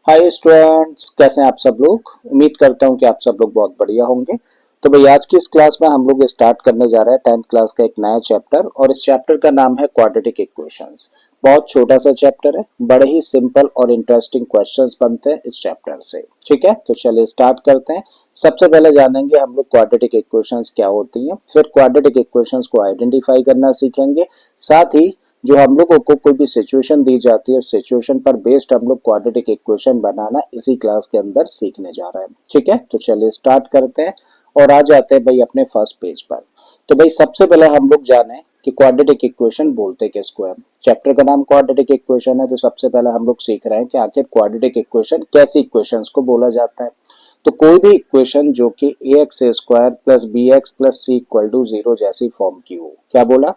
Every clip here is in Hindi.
हाय स्टूडेंट्स, कैसे हैं आप सब लोग। उम्मीद करता हूं कि आप सब लोग बहुत बढ़िया होंगे। तो भाई आज की इस क्लास में हम लोग स्टार्ट करने जा रहे हैं 10th क्लास का एक नया चैप्टर और इस चैप्टर का नाम है क्वाड्रेटिक इक्वेशंस। बहुत छोटा सा चैप्टर है, बड़े ही सिंपल और इंटरेस्टिंग क्वेश्चंस बनते हैं इस चैप्टर से। ठीक है, तो चलिए स्टार्ट करते हैं। सबसे पहले जानेंगे हम लोग क्वाड्रेटिक इक्वेशंस क्या होती हैं, फिर क्वाड्रेटिक इक्वेशंस को आइडेंटिफाई करना सीखेंगे। साथ ही जो हम लोगों को कोई भी सिचुएशन दी जाती है उस सिचुएशन पर बेस्ड हम लोग क्वाड्रेटिक इक्वेशन बनाना इसी क्लास के अंदर सीखने जा रहे हैं। ठीक है, तो चलिए स्टार्ट करते हैं और आ जाते हैं भाई अपने फर्स्ट पेज पर। तो भाई सबसे पहले हम लोग जाने कि क्वाड्रेटिक इक्वेशन बोलते किसको है। चैप्टर का नाम क्वाड्रेटिक इक्वेशन है, तो सबसे पहले हम लोग सीख रहे हैं कि आखिर क्वाड्रेटिक इक्वेशन कैसी इक्वेशंस को बोला जाता है। तो कोई भी इक्वेशन जो कि A X square plus B X plus C equal to zero जैसी फॉर्म की हो, क्या बोला,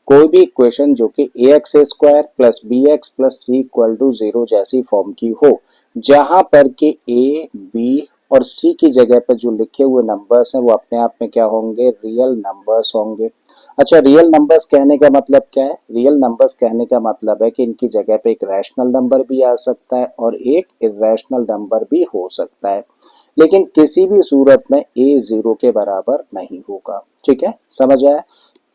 कोई भी इक्वेशन जो कि A X square plus B X plus C equal to zero जैसी फॉर्म की हो, जहां पर के ए बी और सी की जगह पर जो लिखे हुए नंबर्स हैं वो अपने आप में क्या होंगे, रियल नंबर्स होंगे। अच्छा, रियल नंबर्स कहने का मतलब क्या है? रियल नंबर्स कहने का मतलब है कि इनकी जगह पे एक रैशनल नंबर भी आ सकता है और एक इर्रेशनल नंबर भी हो सकता है, लेकिन किसी भी सूरत में ए जीरो के बराबर नहीं होगा। ठीक है, समझ आया।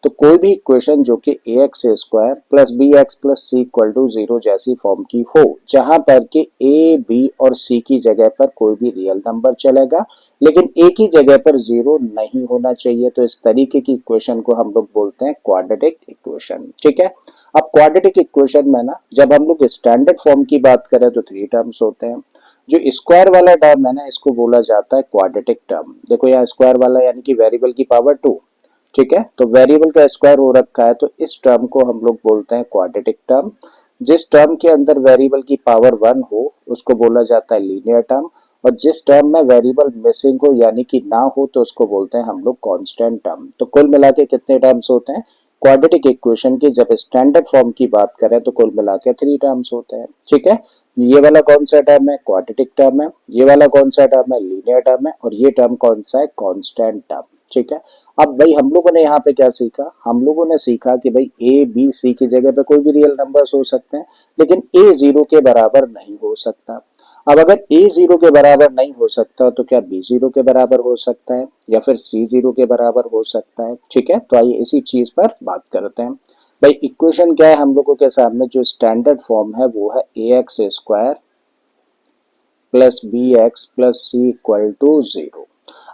तो कोई भी इक्वेशन जो कि A X square plus B X plus C equal to zero जैसी फॉर्म की हो, जहां पर कि ए बी और सी की जगह पर कोई भी रियल नंबर चलेगा लेकिन ए की जगह पर जीरो नहीं होना चाहिए, तो इस तरीके की इक्वेशन को हम लोग बोलते हैं क्वाड्रेटिक इक्वेशन। ठीक है, अब क्वाड्रेटिक इक्वेशन में ना जब हम लोग स्टैंडर्ड फॉर्म की बात करें तो थ्री टर्म्स होते हैं। जो स्क्वायर वाला टर्म है ना, इसको बोला जाता है क्वाड्रेटिक टर्म। देखो यहाँ स्क्वायर वाला यानी कि वेरिएबल की पावर टू। ठीक है, तो वेरिएबल का स्क्वायर हो रखा है तो इस टर्म को हम लोग बोलते हैं क्वाड्रेटिक टर्म। जिस टर्म के अंदर वेरिएबल की पावर वन हो उसको बोला जाता है लीनियर टर्म, और जिस टर्म में वेरिएबल मिसिंग हो यानी कि ना हो तो उसको बोलते हैं हम लोग कांस्टेंट टर्म। तो कुल मिला के कितने टर्म्स होते हैं क्वाड्रेटिक इक्वेशन की? जब स्टैंडर्ड फॉर्म की बात करें तो कुल मिला के थ्री टर्म्स होते हैं। ठीक है, ये वाला कौन सा टर्म है? क्वाड्रेटिक टर्म है। ये वाला कौन सा टर्म है? लीनियर टर्म है। और ये टर्म कौन सा है? Constant term. ठीक है, अब भाई हम लोगों ने यहाँ पे क्या सीखा? हम लोगों ने सीखा कि भाई ए बी सी की जगह पे कोई भी रियल नंबर्स हो सकते हैं लेकिन ए जीरो के बराबर नहीं हो सकता। अब अगर ए जीरो के बराबर नहीं हो सकता तो क्या बी जीरो के बराबर हो सकता है या फिर सी जीरो के बराबर हो सकता है? ठीक है, तो आइए इसी चीज पर बात करते हैं। भाई इक्वेशन क्या है हम लोगों के सामने? जो स्टैंडर्ड फॉर्म है वो है A X square plus B X plus C equal to zero.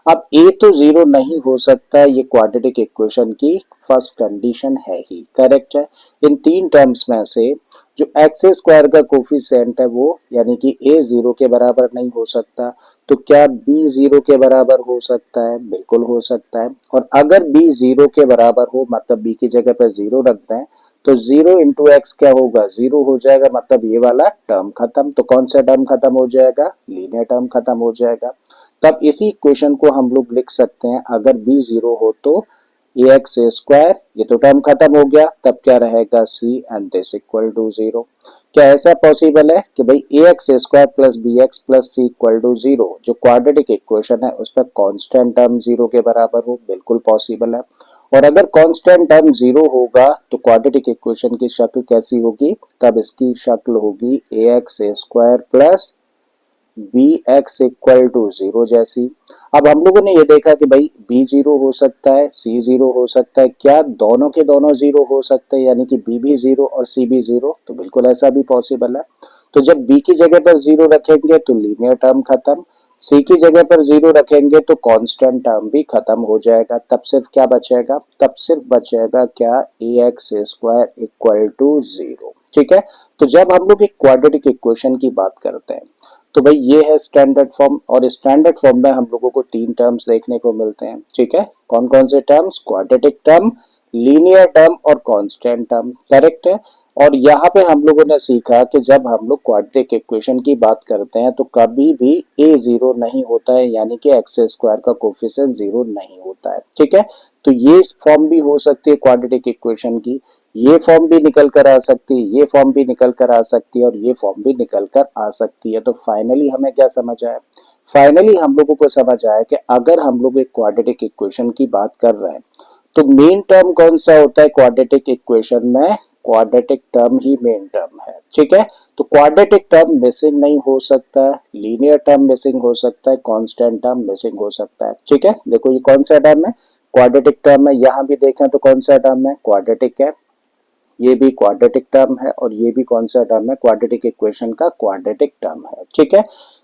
अब ए तो जीरो नहीं हो सकता, ये क्वाड्रेटिक इक्वेशन की फर्स्ट कंडीशन है ही, करेक्ट है। इन तीन टर्म्स में से जो एक्स स्क्वायर का कोफिशिएंट है वो यानी कि ए जीरो के बराबर नहीं हो सकता, तो क्या बी जीरो के बराबर हो सकता है? बिल्कुल हो सकता है। और अगर बी जीरो के बराबर हो मतलब बी की जगह पर जीरो रखते हैं तो जीरो इंटू एक्स क्या होगा? जीरो हो जाएगा, मतलब ये वाला टर्म खत्म। तो कौन सा टर्म खत्म हो जाएगा? लीनियर टर्म खत्म हो जाएगा। तब इसी इक्वेशन को हम लोग लिख सकते हैं, अगर बी जीरो हो तो ए एक्स स्क्वायर, ये तो टर्म खत्म हो गया, तब क्या रहेगा? C and this equal to zero. क्या ऐसा पॉसिबल है कि भाई A X square plus B X plus C equal to zero जो क्वाड्रेटिक इक्वेशन है उस पर कांस्टेंट टर्म जीरो के बराबर हो? बिल्कुल पॉसिबल है। और अगर कांस्टेंट टर्म जीरो होगा तो क्वाड्रेटिक इक्वेशन की शक्ल कैसी होगी? तब इसकी शक्ल होगी A X square plus B X equal to zero जैसी। अब हम लोगों ने ये देखा कि भाई बी जीरो हो सकता है, सी जीरो हो सकता है, क्या दोनों के दोनों जीरो हो सकते हैं यानी कि बी भी जीरो और सी भी जीरो? तो बिल्कुल ऐसा भी पॉसिबल है। तो जब बी की जगह पर जीरो रखेंगे तो लीनियर टर्म खत्म, सी की जगह पर जीरो रखेंगे तो कांस्टेंट टर्म भी खत्म हो जाएगा। तब सिर्फ क्या बचेगा? तब सिर्फ बचेगा क्या? A X square equal to zero. ठीक है, तो जब हम लोग एक क्वाड्रेटिक इक्वेशन की बात करते हैं तो भाई ये है स्टैंडर्ड फॉर्म, और स्टैंडर्ड फॉर्म में हम लोगों को तीन टर्म्स देखने को मिलते हैं। ठीक है, कौन कौन से terms? Quadratic term, linear term और कांस्टेंट टर्म, करेक्ट है। और यहाँ पे हम लोगों ने सीखा कि जब हम लोग क्वाड्रेटिक इक्वेशन की बात करते हैं तो कभी भी ए जीरो नहीं होता है यानी कि एक्स स्क्वायर का कोफिशिएंट जीरो नहीं होता है। ठीक है, तो ये फॉर्म भी हो सकती है क्वाड्रेटिक इक्वेशन की, ये फॉर्म भी निकल कर आ सकती है, ये फॉर्म भी निकल कर आ सकती है और ये फॉर्म भी निकल कर आ सकती है। तो फाइनली हमें क्या समझ आया? फाइनली हम लोगों को समझ आया कि अगर हम लोग एक क्वाड्रेटिक इक्वेशन की बात कर रहे हैं तो मेन टर्म कौन सा होता है क्वाड्रेटिक इक्वेशन में? क्वाड्रेटिक टर्म ही मेन टर्म है, ठीक है। तो क्वाड्रेटिक टर्म मिसिंग नहीं हो सकता है, लीनियर टर्म मिसिंग हो सकता है, कांस्टेंट टर्म मिसिंग हो सकता है, ठीक है। देखो ये कौन सा टर्म है, क्वाड्रेटिक टर्म है। यहाँ भी देखें तो कौन सा टर्म है, क्वाड्रेटिक है। ये भी क्वाड्रेटिक टर्म है और ये भी कौन सा टर्म है, क्वाड्रेटिक इक्वेशन का क्वाड्रेटिक टर्म है, ठीक है।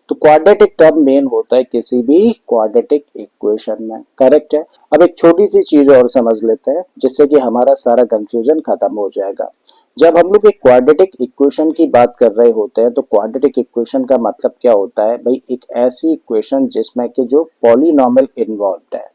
तो क्वाड्रेटिक टर्म मेन होता है किसी भी क्वाड्रेटिक इक्वेशन में, करेक्ट है। अब एक छोटी सी चीज और समझ लेते हैं जिससे कि हमारा सारा कंफ्यूजन खत्म हो जाएगा। जब हम लोग एक क्वाड्रेटिक इक्वेशन की बात कर रहे होते हैं तो क्वाड्रेटिक इक्वेशन का मतलब क्या होता है भाई, एक ऐसी इक्वेशन जिसमें कि जो पॉलीनॉमियल इन्वॉल्व है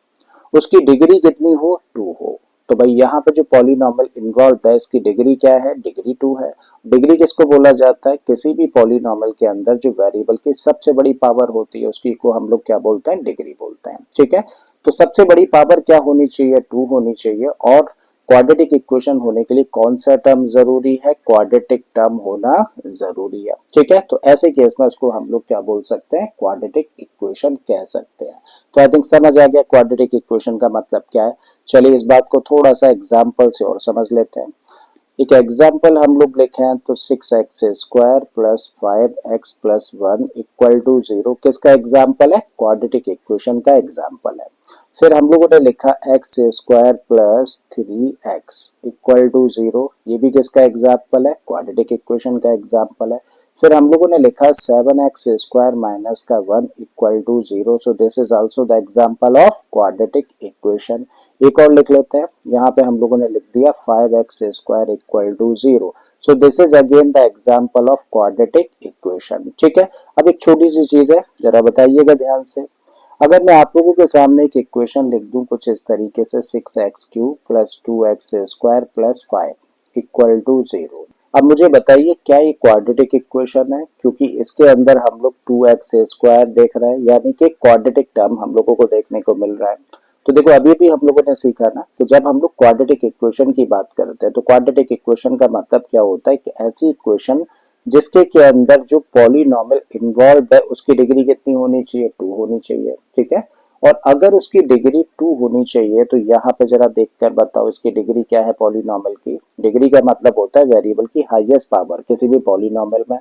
उसकी डिग्री कितनी हो, 2 हो। तो भाई यहाँ पे जो पॉलीनॉमियल इन्वॉल्व है इसकी डिग्री क्या है, डिग्री 2 है। डिग्री किसको बोला जाता है, किसी भी पॉलीनॉमियल के अंदर जो वेरिएबल की सबसे बड़ी पावर होती है उसकी को हम लोग क्या बोलते हैं, डिग्री बोलते हैं, ठीक है। तो सबसे बड़ी पावर क्या होनी चाहिए, 2 होनी चाहिए। और क्वाड्रेटिक इक्वेशन होने के लिए कौन सा टर्म जरूरी है, क्वाड्रेटिक टर्म होना जरूरी है, ठीक है। तो ऐसे केस में उसको हम लोग क्या बोल सकते हैं, क्वाड्रेटिक इक्वेशन कह सकते हैं। तो आई थिंक समझ आ गया क्वाड्रेटिक इक्वेशन का मतलब क्या है। चलिए इस बात को थोड़ा सा एग्जाम्पल से और समझ लेते हैं। एक एग्जाम्पल हम लोग लिखे हैं तो 6x² plus 5x plus 1 equal to 0 किसका एग्जाम्पल है, क्वाड्रेटिक इक्वेशन का एग्जाम्पल है। फिर हम लोगों ने लिखा x² plus 3x equal to 0, ये भी किसका एग्जाम्पल है, क्वाड्रेटिक इक्वेशन का एग्जाम्पल है। फिर हम लोगों ने लिखा 7x² माइनस का 1 equal to 0, so this is also the example of quadratic equation. एक और लिख लेते हैं, यहाँ पे हम लोगों ने लिख दिया 5x² equal to 0, so this is again the example of quadratic equation, ठीक है। अब एक छोटी सी चीज है, जरा बताइएगा ध्यान से। अगर मैं आप लोगों के सामने एक इक्वेशन लिख दूं कुछ इस तरीके से 6x³ plus 2x² plus 5 equal to 0, अब मुझे बताइए क्या ये क्वाड्रेटिक इक्वेशन है, क्योंकि इसके अंदर हम लोग 2x² देख रहे हैं, यानी कि क्वाड्रेटिक टर्म हम लोगों को देखने को मिल रहा है। तो देखो अभी भी हम लोगों ने सीखा ना कि जब हम लोग क्वाड्रेटिक इक्वेशन की बात करते हैं तो क्वाड्रेटिक इक्वेशन का मतलब क्या होता है कि ऐसी इक्वेशन जिसके के अंदर जो पॉलीनॉमियल इन्वॉल्व है उसकी डिग्री कितनी होनी चाहिए, 2 होनी चाहिए, ठीक है। और अगर उसकी डिग्री 2 होनी चाहिए तो यहाँ पे जरा देखकर बताओ इसकी डिग्री क्या है, पॉलीनॉमियल की डिग्री का मतलब होता है वेरिएबल की हाईएस्ट पावर किसी भी पॉलीनॉमियल में।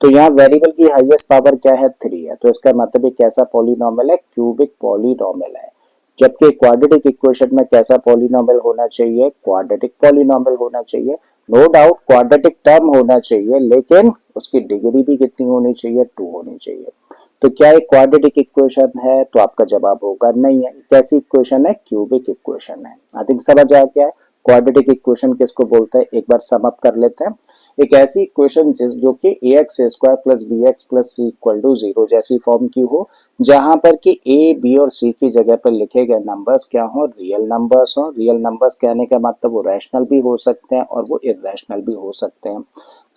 तो यहाँ वेरिएबल की हाईएस्ट पावर क्या है, 3 है। तो इसका मतलब एक कैसा पॉलीनॉमियल है, क्यूबिक पॉलीनॉमियल है। जबकि क्वाड्रेटिक इक्वेशन में कैसा पॉलीनॉमियल होना चाहिए, क्वाड्रेटिक पॉलीनॉमियल होना चाहिए। नो डाउट क्वाड्रेटिक टर्म होना चाहिए, लेकिन उसकी डिग्री भी कितनी होनी चाहिए, 2 होनी चाहिए। तो क्या एक क्वाड्रेटिक इक्वेशन है, तो आपका जवाब होगा नहीं है। कैसी इक्वेशन है, क्यूबिक इक्वेशन है। आई थिंक समझ आ गया है क्वाड्रेटिक इक्वेशन किसको बोलते हैं, एक बार सम अप कर लेते हैं। एक ऐसी इक्वेशन जो कि ax² plus bx plus c equal to 0 जैसी फॉर्म की हो, जहां पर कि a b और c की जगह पर लिखे गए नंबर्स क्या हो, रियल नंबर्स हो। रियल नंबर्स कहने का मतलब वो रैशनल भी हो सकते हैं और वो इर्रेशनल भी हो सकते हैं।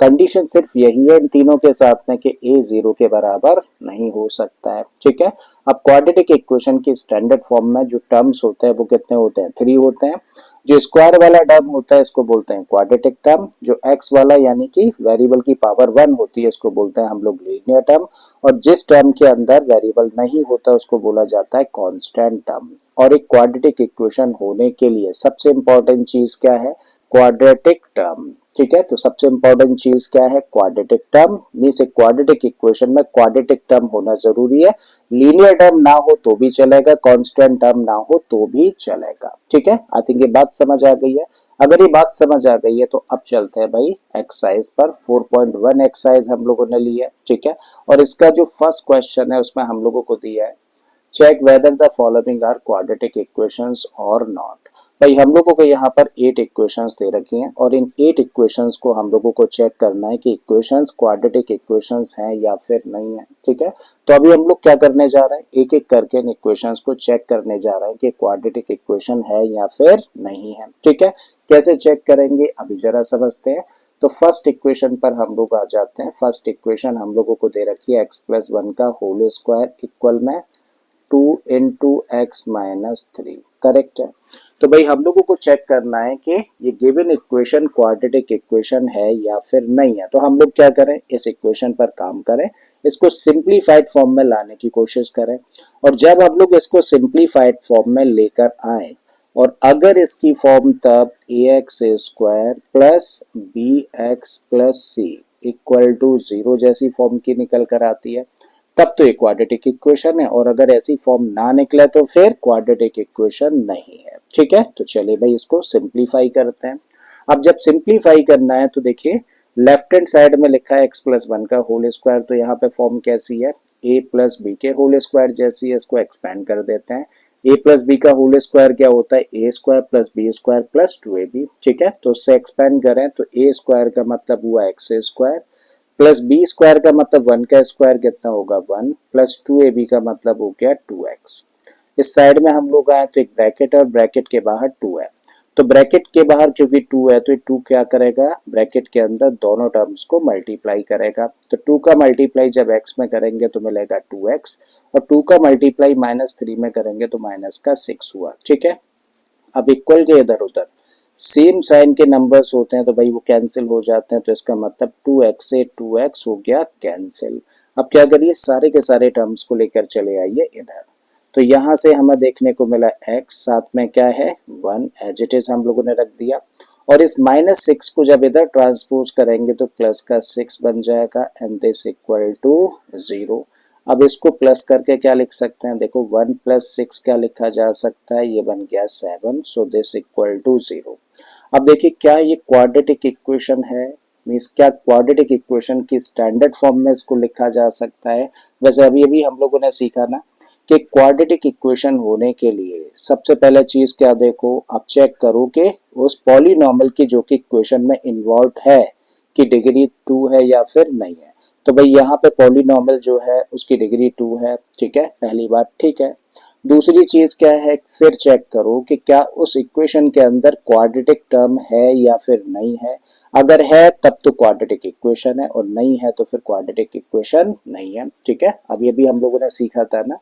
कंडीशन सिर्फ यही है इन तीनों के साथ में कि a 0 के बराबर नहीं हो सकता है, ठीक है। अब क्वाड्रेटिक इक्वेशन की स्टैंडर्ड फॉर्म में जो टर्म्स होते हैं वो कितने होते हैं, 3 होते हैं। जो स्क्वायर वाला टर्म होता है इसको बोलते हैं क्वाड्रेटिक टर्म, जो एक्स वाला यानी कि वेरिएबल की पावर 1 होती है इसको बोलते हैं हम लोग लीनियर टर्म, और जिस टर्म के अंदर वेरिएबल नहीं होता उसको बोला जाता है कांस्टेंट टर्म। और एक क्वाड्रेटिक इक्वेशन होने के लिए सबसे इंपॉर्टेंट चीज क्या है, क्वाड्रेटिक टर्म, ठीक है। तो सबसे इंपॉर्टेंट चीज क्या है, क्वाड्रेटिक टर्म। मींस एक क्वाड्रेटिक इक्वेशन में क्वाड्रेटिक टर्म होना जरूरी है। लीनियर टर्म ना हो तो भी चलेगा, कांस्टेंट टर्म ना हो तो भी चलेगा, ठीक है। आई थिंक ये बात समझ आ गई है। अगर ये बात समझ आ गई है तो अब चलते हैं भाई एक्सरसाइज पर। 4.1 एक्सरसाइज हम लोगों ने ली है, ठीक है। और इसका जो फर्स्ट क्वेश्चन है उसमें हम लोगों को दिया है check whether the following are quadratic equations और नॉट। भाई हम लोगों को यहाँ पर 8 इक्वेशंस दे रखी हैं और इन 8 इक्वेशंस को हम लोगों को चेक करना है कि इक्वेशंस क्वाड्रेटिक इक्वेशंस हैं या फिर नहीं है, ठीक है। तो अभी हम लोग क्या करने जा रहे हैं, एक एक करके इन इक्वेशंस को चेक करने जा रहे हैं कि क्वाड्रेटिक इक्वेशन है या फिर नहीं है, ठीक है। कैसे चेक करेंगे अभी जरा समझते हैं। तो फर्स्ट इक्वेशन पर हम लोग आ जाते हैं। फर्स्ट इक्वेशन हम लोगों को दे रखी है x प्लस 1 का होल स्क्वायर इक्वल में 2 इंटू एक्स माइनस 3, करेक्ट है। तो भाई हम लोगों को चेक करना है कि ये गिवन इक्वेशन क्वाड्रेटिक इक्वेशन है या फिर नहीं है। तो हम लोग क्या करें, इस इक्वेशन पर काम करें, इसको सिंप्लीफाइड फॉर्म में लाने की कोशिश करें। और जब हम लोग इसको सिंप्लीफाइड फॉर्म में लेकर आए और अगर इसकी फॉर्म तब ax square plus bx plus C equal to 0 जैसी फॉर्म की निकल कर आती है तब तो ये क्वाड्रेटिक इक्वेशन है, और अगर ऐसी फॉर्म ना निकले तो फिर क्वाड्रेटिक इक्वेशन नहीं है। ठीक है, तो चलिए भाई इसको सिंप्लीफाई करते हैं। अब जब सिंप्लीफाई करना है तो देखिए लेफ्ट हैंड साइड में लिखा है x प्लस वन का होल स्क्वायर, तो यहाँ पे फॉर्म कैसी है a प्लस बी के होल स्क्वायर जैसी है। इसको एक्सपेंड कर देते हैं। a प्लस बी का होल स्क्वायर क्या होता है a square plus b square plus 2ab। ठीक है, तो उससे एक्सपेंड करें तो a स्क्वायर का मतलब हुआ x square plus b square का मतलब 1 का स्क्वायर कितना होगा 1 प्लस 2ab का मतलब हो गया 2x। इस साइड में हम लोग आए तो एक ब्रैकेट और ब्रैकेट के बाहर 2 है, तो ब्रैकेट के बाहर क्योंकि 2 है तो ये 2 क्या करेगा ब्रैकेट के अंदर दोनों टर्म्स को मल्टीप्लाई करेगा। तो 2 का मल्टीप्लाई जब x में करेंगे तो मिलेगा 2x, और 2 का मल्टीप्लाई -3 में करेंगे तो माइनस का 6 हुआ। ठीक है, अब इक्वल के इधर उधर सेम साइन के नंबर्स होते हैं तो भाई वो कैंसिल हो जाते हैं, तो इसका मतलब 2x से 2x हो गया कैंसिल। अब क्या करिए सारे के सारे टर्म्स को लेकर चले आइए इधर, तो यहाँ से हमें देखने को मिला x, साथ में क्या है 1 एज इट इज हम लोगों ने रख दिया, और इस -6 को जब इधर ट्रांसपोज करेंगे तो प्लस का 6 बन जाएगा एंड दिस इक्वल टू 0। अब इसको प्लस करके क्या लिख सकते हैं, देखो 1 प्लस 6 क्या लिखा जा सकता है, ये बन गया 7, सो दिस इक्वल टू 0। अब देखिए क्या ये क्वाड्रेटिक इक्वेशन है, मीन्स क्या क्वाड्रेटिक इक्वेशन की स्टैंडर्ड फॉर्म में इसको लिखा जा सकता है। वैसे अभी अभी हम लोगों ने सीखा ना कि क्वाड्रेटिक इक्वेशन होने के लिए सबसे पहले चीज क्या देखो, आप चेक करो कि उस पॉलीनॉमियल की जो कि इक्वेशन में इन्वॉल्व है कि डिग्री 2 है या फिर नहीं है। तो भाई यहाँ पे पॉलीनॉमियल जो है उसकी डिग्री 2 है। ठीक है, पहली बात ठीक है। दूसरी चीज क्या है, फिर चेक करो कि क्या उस इक्वेशन के अंदर क्वाड्रेटिक टर्म है या फिर नहीं है। अगर है तब तो क्वाड्रेटिक इक्वेशन है, और नहीं है तो फिर क्वाड्रेटिक इक्वेशन नहीं है। ठीक है, अभी अभी हम लोगों ने सीखा था ना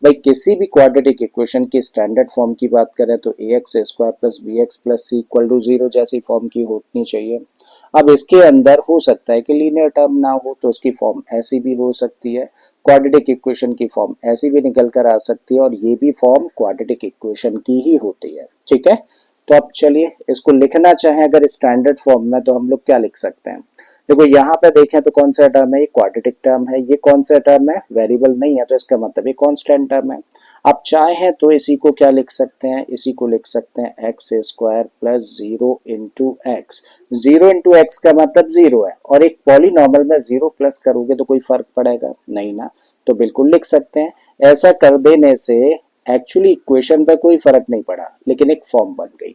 भाई किसी भी क्वाड्रेटिक इक्वेशन की स्टैंडर्ड फॉर्म की बात करें तो ax square plus bx plus c equal to 0 जैसी फॉर्म की होनी चाहिए। अब इसके अंदर हो सकता है कि लीनियर टर्म ना हो तो उसकी फॉर्म ऐसी भी हो सकती है, क्वाड्रेटिक इक्वेशन की फॉर्म ऐसी भी निकल कर आ सकती है, और ये भी फॉर्म क्वाड्रेटिक इक्वेशन की ही होती है। ठीक है, तो अब चलिए इसको लिखना चाहें अगर स्टैंडर्ड फॉर्म में तो हम लोग क्या लिख सकते हैं। देखो यहाँ पे देखें तो कौन सा टर्म है, ये क्वाड्रेटिक टर्म है। ये कौन सा टर्म है, वेरिएबल नहीं है, तो इसका मतलब ये कांस्टेंट टर्म है। आप चाहें तो इसी को क्या लिख सकते हैं, इसी को लिख सकते हैं x square plus 0 into x. 0 into x का मतलब 0 है, और एक पॉलीनॉमियल में 0 प्लस करोगे तो कोई फर्क पड़ेगा नहीं ना, तो बिल्कुल लिख सकते हैं। ऐसा कर देने से एक्चुअली इक्वेशन पे कोई फर्क नहीं पड़ा, लेकिन एक फॉर्म बन गई।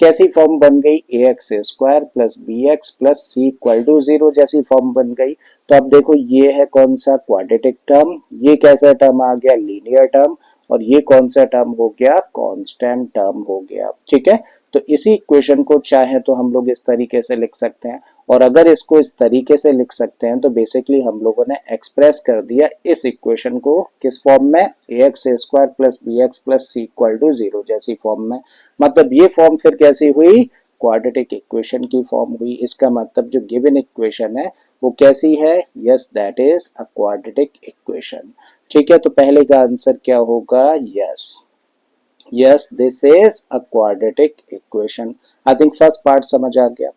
कैसी फॉर्म बन गई, ax square plus bx plus c equal to 0 जैसी फॉर्म बन गई। तो अब देखो ये है कौन सा क्वाड्रेटिक टर्म, ये कैसा टर्म आ गया लीनियर टर्म, और ये कौन सा टर्म हो गया कांस्टेंट टर्म हो गया। ठीक है, तो इसी इक्वेशन को चाहे तो हम लोग इस तरीके से लिख सकते हैं, और अगर इसको इस तरीके से लिख सकते हैं तो बेसिकली हम लोगों ने एक्सप्रेस कर दिया इस इक्वेशन को किस फॉर्म में, ax square plus bx plus c equal to 0 जैसी फॉर्म में। मतलब ये फॉर्म फिर कैसी हुई, क्वाड्रेटिक इक्वेशन की फॉर्म हुई। इसका मतलब जो गिवन इक्वेशन है वो कैसी है, yes that is a quadratic equation. ठीक है, तो पहले का आंसर क्या होगा, yes yes this is a quadratic equation. I think first part समझ आ गया।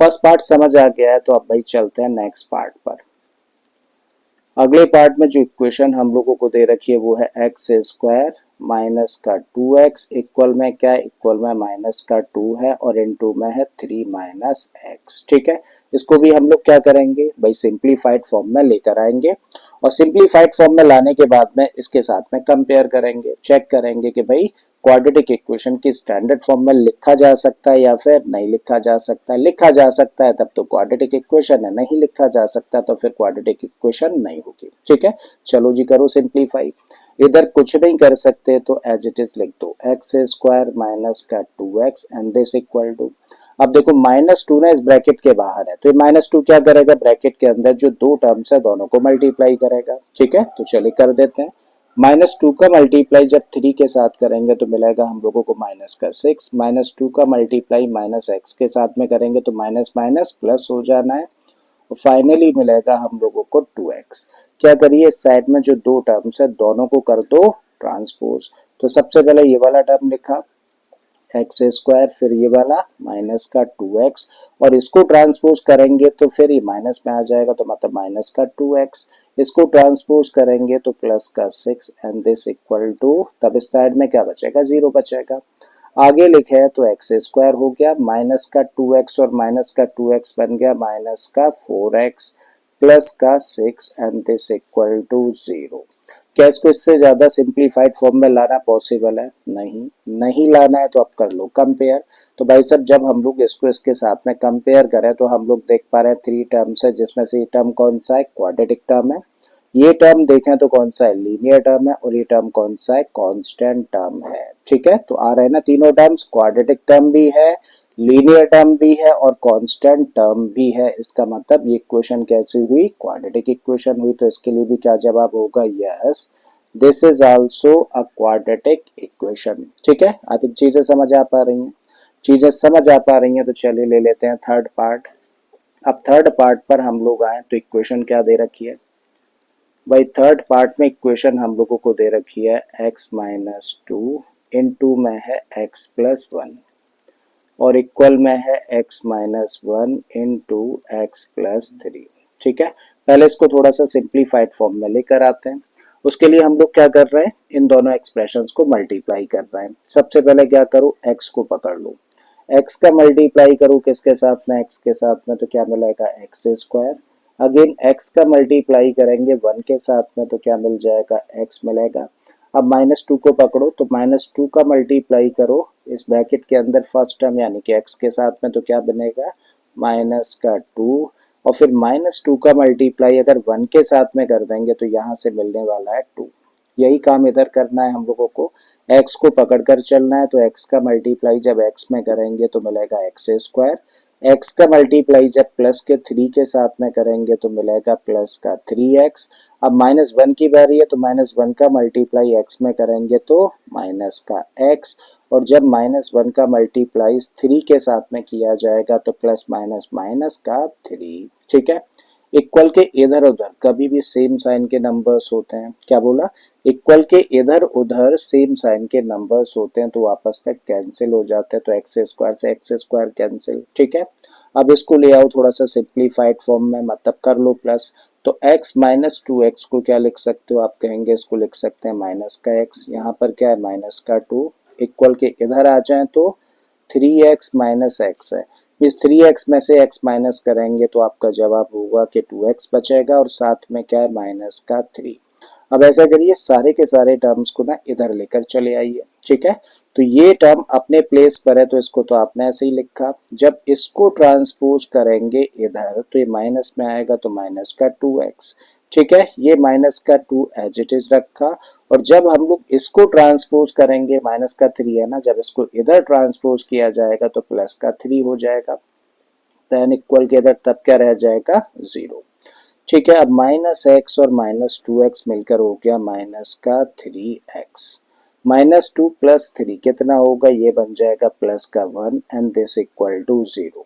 फर्स्ट पार्ट समझ आ गया है तो अब भाई चलते हैं नेक्स्ट पार्ट पर। अगले पार्ट में जो इक्वेशन हम लोगों को दे रखी है वो है एक्स स्क्वायर माइनस का 2x इक्वल में क्या है, इक्वल में माइनस का 2 है, और इनटू में है 3 माइनस एक्स। ठीक है, इसको भी हम लोग क्या करेंगे भाई सिंप्लीफाइड फॉर्म में लेकर आएंगे, और सिंप्लीफाइड फॉर्म में लाने के बाद में इसके साथ में कंपेयर करेंगे, चेक करेंगे कि भाई क्वाड्रेटिक इक्वेशन की स्टैंडर्ड फॉर्म में लिखा जा सकता है या फिर नहीं लिखा जा सकता है। लिखा जा सकता है तब तो क्वाड्रेटिक इक्वेशन है, नहीं लिखा जा सकता तो फिर क्वाड्रेटिक इक्वेशन नहीं होगी। ठीक है, चलो जी करो सिंप्लीफाई। इधर कुछ नहीं कर सकते तो एज इट इज लिख दो एक्स स्क्वायर माइनस का 2x and this equal to, अब देखो -2 ना इस ब्रैकेट के बाहर है, तो ये -2 क्या करेगा, ब्रैकेट के अंदर जो दो टर्म्स है दोनों को मल्टीप्लाई करेगा। ठीक है, तो चलिए कर देते हैं। -2 का मल्टीप्लाई जब 3 के साथ करेंगे तो मिलेगा हम लोगों को माइनस का 6, -2 का मल्टीप्लाई माइनस एक्स के साथ में करेंगे तो माइनस माइनस प्लस हो जाना है, और फाइनली मिलेगा हम लोगों को 2x। क्या करिए इस साइड में जो दो टर्म्स है दोनों को कर दो ट्रांसपोज। तो सबसे पहले ये वाला टर्म लिखा, एक्स स्क्वायर, फिर ये वाला माइनस का 2x, और इसको ट्रांसपोज करेंगे तो फिर ये माइनस में आ जाएगा, तो मतलब माइनस का 2x, इसको ट्रांसपोज करेंगे तो प्लस का 6 एंड दिस इक्वल टू, तब इस साइड में क्या बचेगा, 0 बचेगा। आगे लिखे है तो एक्स स्क्वायर हो गया, माइनस का 2x और माइनस का 2x बन गया माइनस का 4x प्लस का 6 एंड दिस इक्वल टू 0। क्या इसको इससे ज्यादा सिंप्लीफाइड फॉर्म में लाना पॉसिबल है? नहीं, नहीं लाना है तो अब कर लो कंपेयर। तो भाई साहब जब हम लोग इसको इसके साथ में कंपेयर करें तो हम लोग देख पा रहे हैं 3 टर्म्स है, जिसमें से ये टर्म कौन सा है, क्वाड्रेटिक टर्म है। ये टर्म देखें तो कौन सा है, लीनियर टर्म है, और ये टर्म कौन सा है, कांस्टेंट टर्म है। ठीक है, तो आ रहे हैं ना तीनों टर्म्स, क्वाड्रेटिक टर्म भी है, लीनियर टर्म भी है और कांस्टेंट टर्म भी है। इसका मतलब ये इक्वेशन कैसी हुई, क्वाड्रेटिक इक्वेशन हुई। तो इसके लिए भी क्या जवाब होगा, yes this is also a quadratic equation. ठीक है, आई थिंक चीजें समझ आ पा रही हैं। चीजें समझ आ पा रही हैं तो चलिए ले लेते हैं थर्ड पार्ट। अब थर्ड पार्ट पर हम लोग आए तो इक्वेशन क्या दे रखी है भाई, थर्ड पार्ट में इक्वेशन हम लोगों को दे रखी है x minus two, into में है x प्लस वन, और इक्वल में है x minus one into x plus three. ठीक है, पहले इसको थोड़ा सा सिंप्लीफाइड फॉर्म में लेकर आते हैं। उसके लिए हम लोग क्या कर रहे हैं, इन दोनों एक्सप्रेशंस को मल्टीप्लाई कर रहे हैं। सबसे पहले क्या करूँ, x को पकड़ लूँ, x का मल्टीप्लाई करूँ किसके साथ में, x के साथ में, तो क्या मिलेगा, एक्स स्क्वायर। अगेन x का मल्टीप्लाई करेंगे 1 के साथ में तो क्या मिल जाएगा, x मिलेगा। अब माइनस टू को पकड़ो तो माइनस टू का मल्टीप्लाई करो इस ब्रैकेट के अंदर फर्स्ट टर्म यानी कि x के साथ में, तो क्या बनेगा, माइनस का 2, और फिर माइनस टू का मल्टीप्लाई अगर 1 के साथ में कर देंगे तो यहाँ से मिलने वाला है 2। यही काम इधर करना है हम लोगों को, x को पकड़कर चलना है। तो x का मल्टीप्लाई जब x में करेंगे तो मिलेगा एक्स स्क्वायर, x का मल्टीप्लाई जब प्लस के 3 के साथ में करेंगे तो मिलेगा प्लस का 3x। अब माइनस वन की बारी है तो माइनस वन का मल्टीप्लाई x में करेंगे तो माइनस का x, और जब माइनस वन का मल्टीप्लाई 3 के साथ में किया जाएगा तो प्लस माइनस माइनस का 3। ठीक है, इक्वल के इधर उधर कभी भी सेम साइन के नंबर्स होते हैं, क्या बोला, इक्वल के इधर उधर सेम साइन के नंबर्स होते हैं तो आपस में कैंसिल हो जाते हैं, तो एक्स स्क्वायर से एक्स स्क्वायर कैंसिल। ठीक है, अब इसको ले आओ थोड़ा सा सिंप्लीफाइड फॉर्म में, मतलब कर लो प्लस। तो x माइनस टू एक्स को क्या लिख सकते हो आप, कहेंगे इसको लिख सकते हैं माइनस का x, यहाँ पर क्या है माइनस का 2, इक्वल के इधर आ जाए तो 3x माइनस एक्स है। इस 3x में से x माइनस करेंगे तो आपका जवाब होगा कि 2x बचेगा, और साथ में क्या है माइनस का 3। अब ऐसा करिए सारे के सारे टर्म्स को ना इधर लेकर चले आइए। ठीक है, तो ये टर्म अपने प्लेस पर है तो इसको तो आपने ऐसे ही लिखा, जब इसको ट्रांसपोज करेंगे इधर तो ये माइनस में आएगा तो माइनस का 2x। ठीक है, ये माइनस का 2 एज इट इज रखा, और जब हम लोग इसको ट्रांसपोज करेंगे माइनस का 3 है ना, जब इसको इधर ट्रांसपोज किया जाएगा तो प्लस का 3 हो जाएगा, देन इक्वल के इधर तब क्या रह जाएगा, 0। ठीक है, अब माइनस एक्स और माइनस 2x मिलकर हो गया माइनस का 3x, माइनस 2 प्लस 3 कितना होगा, ये बन जाएगा प्लस का 1 एंड दिस इक्वल टू 0।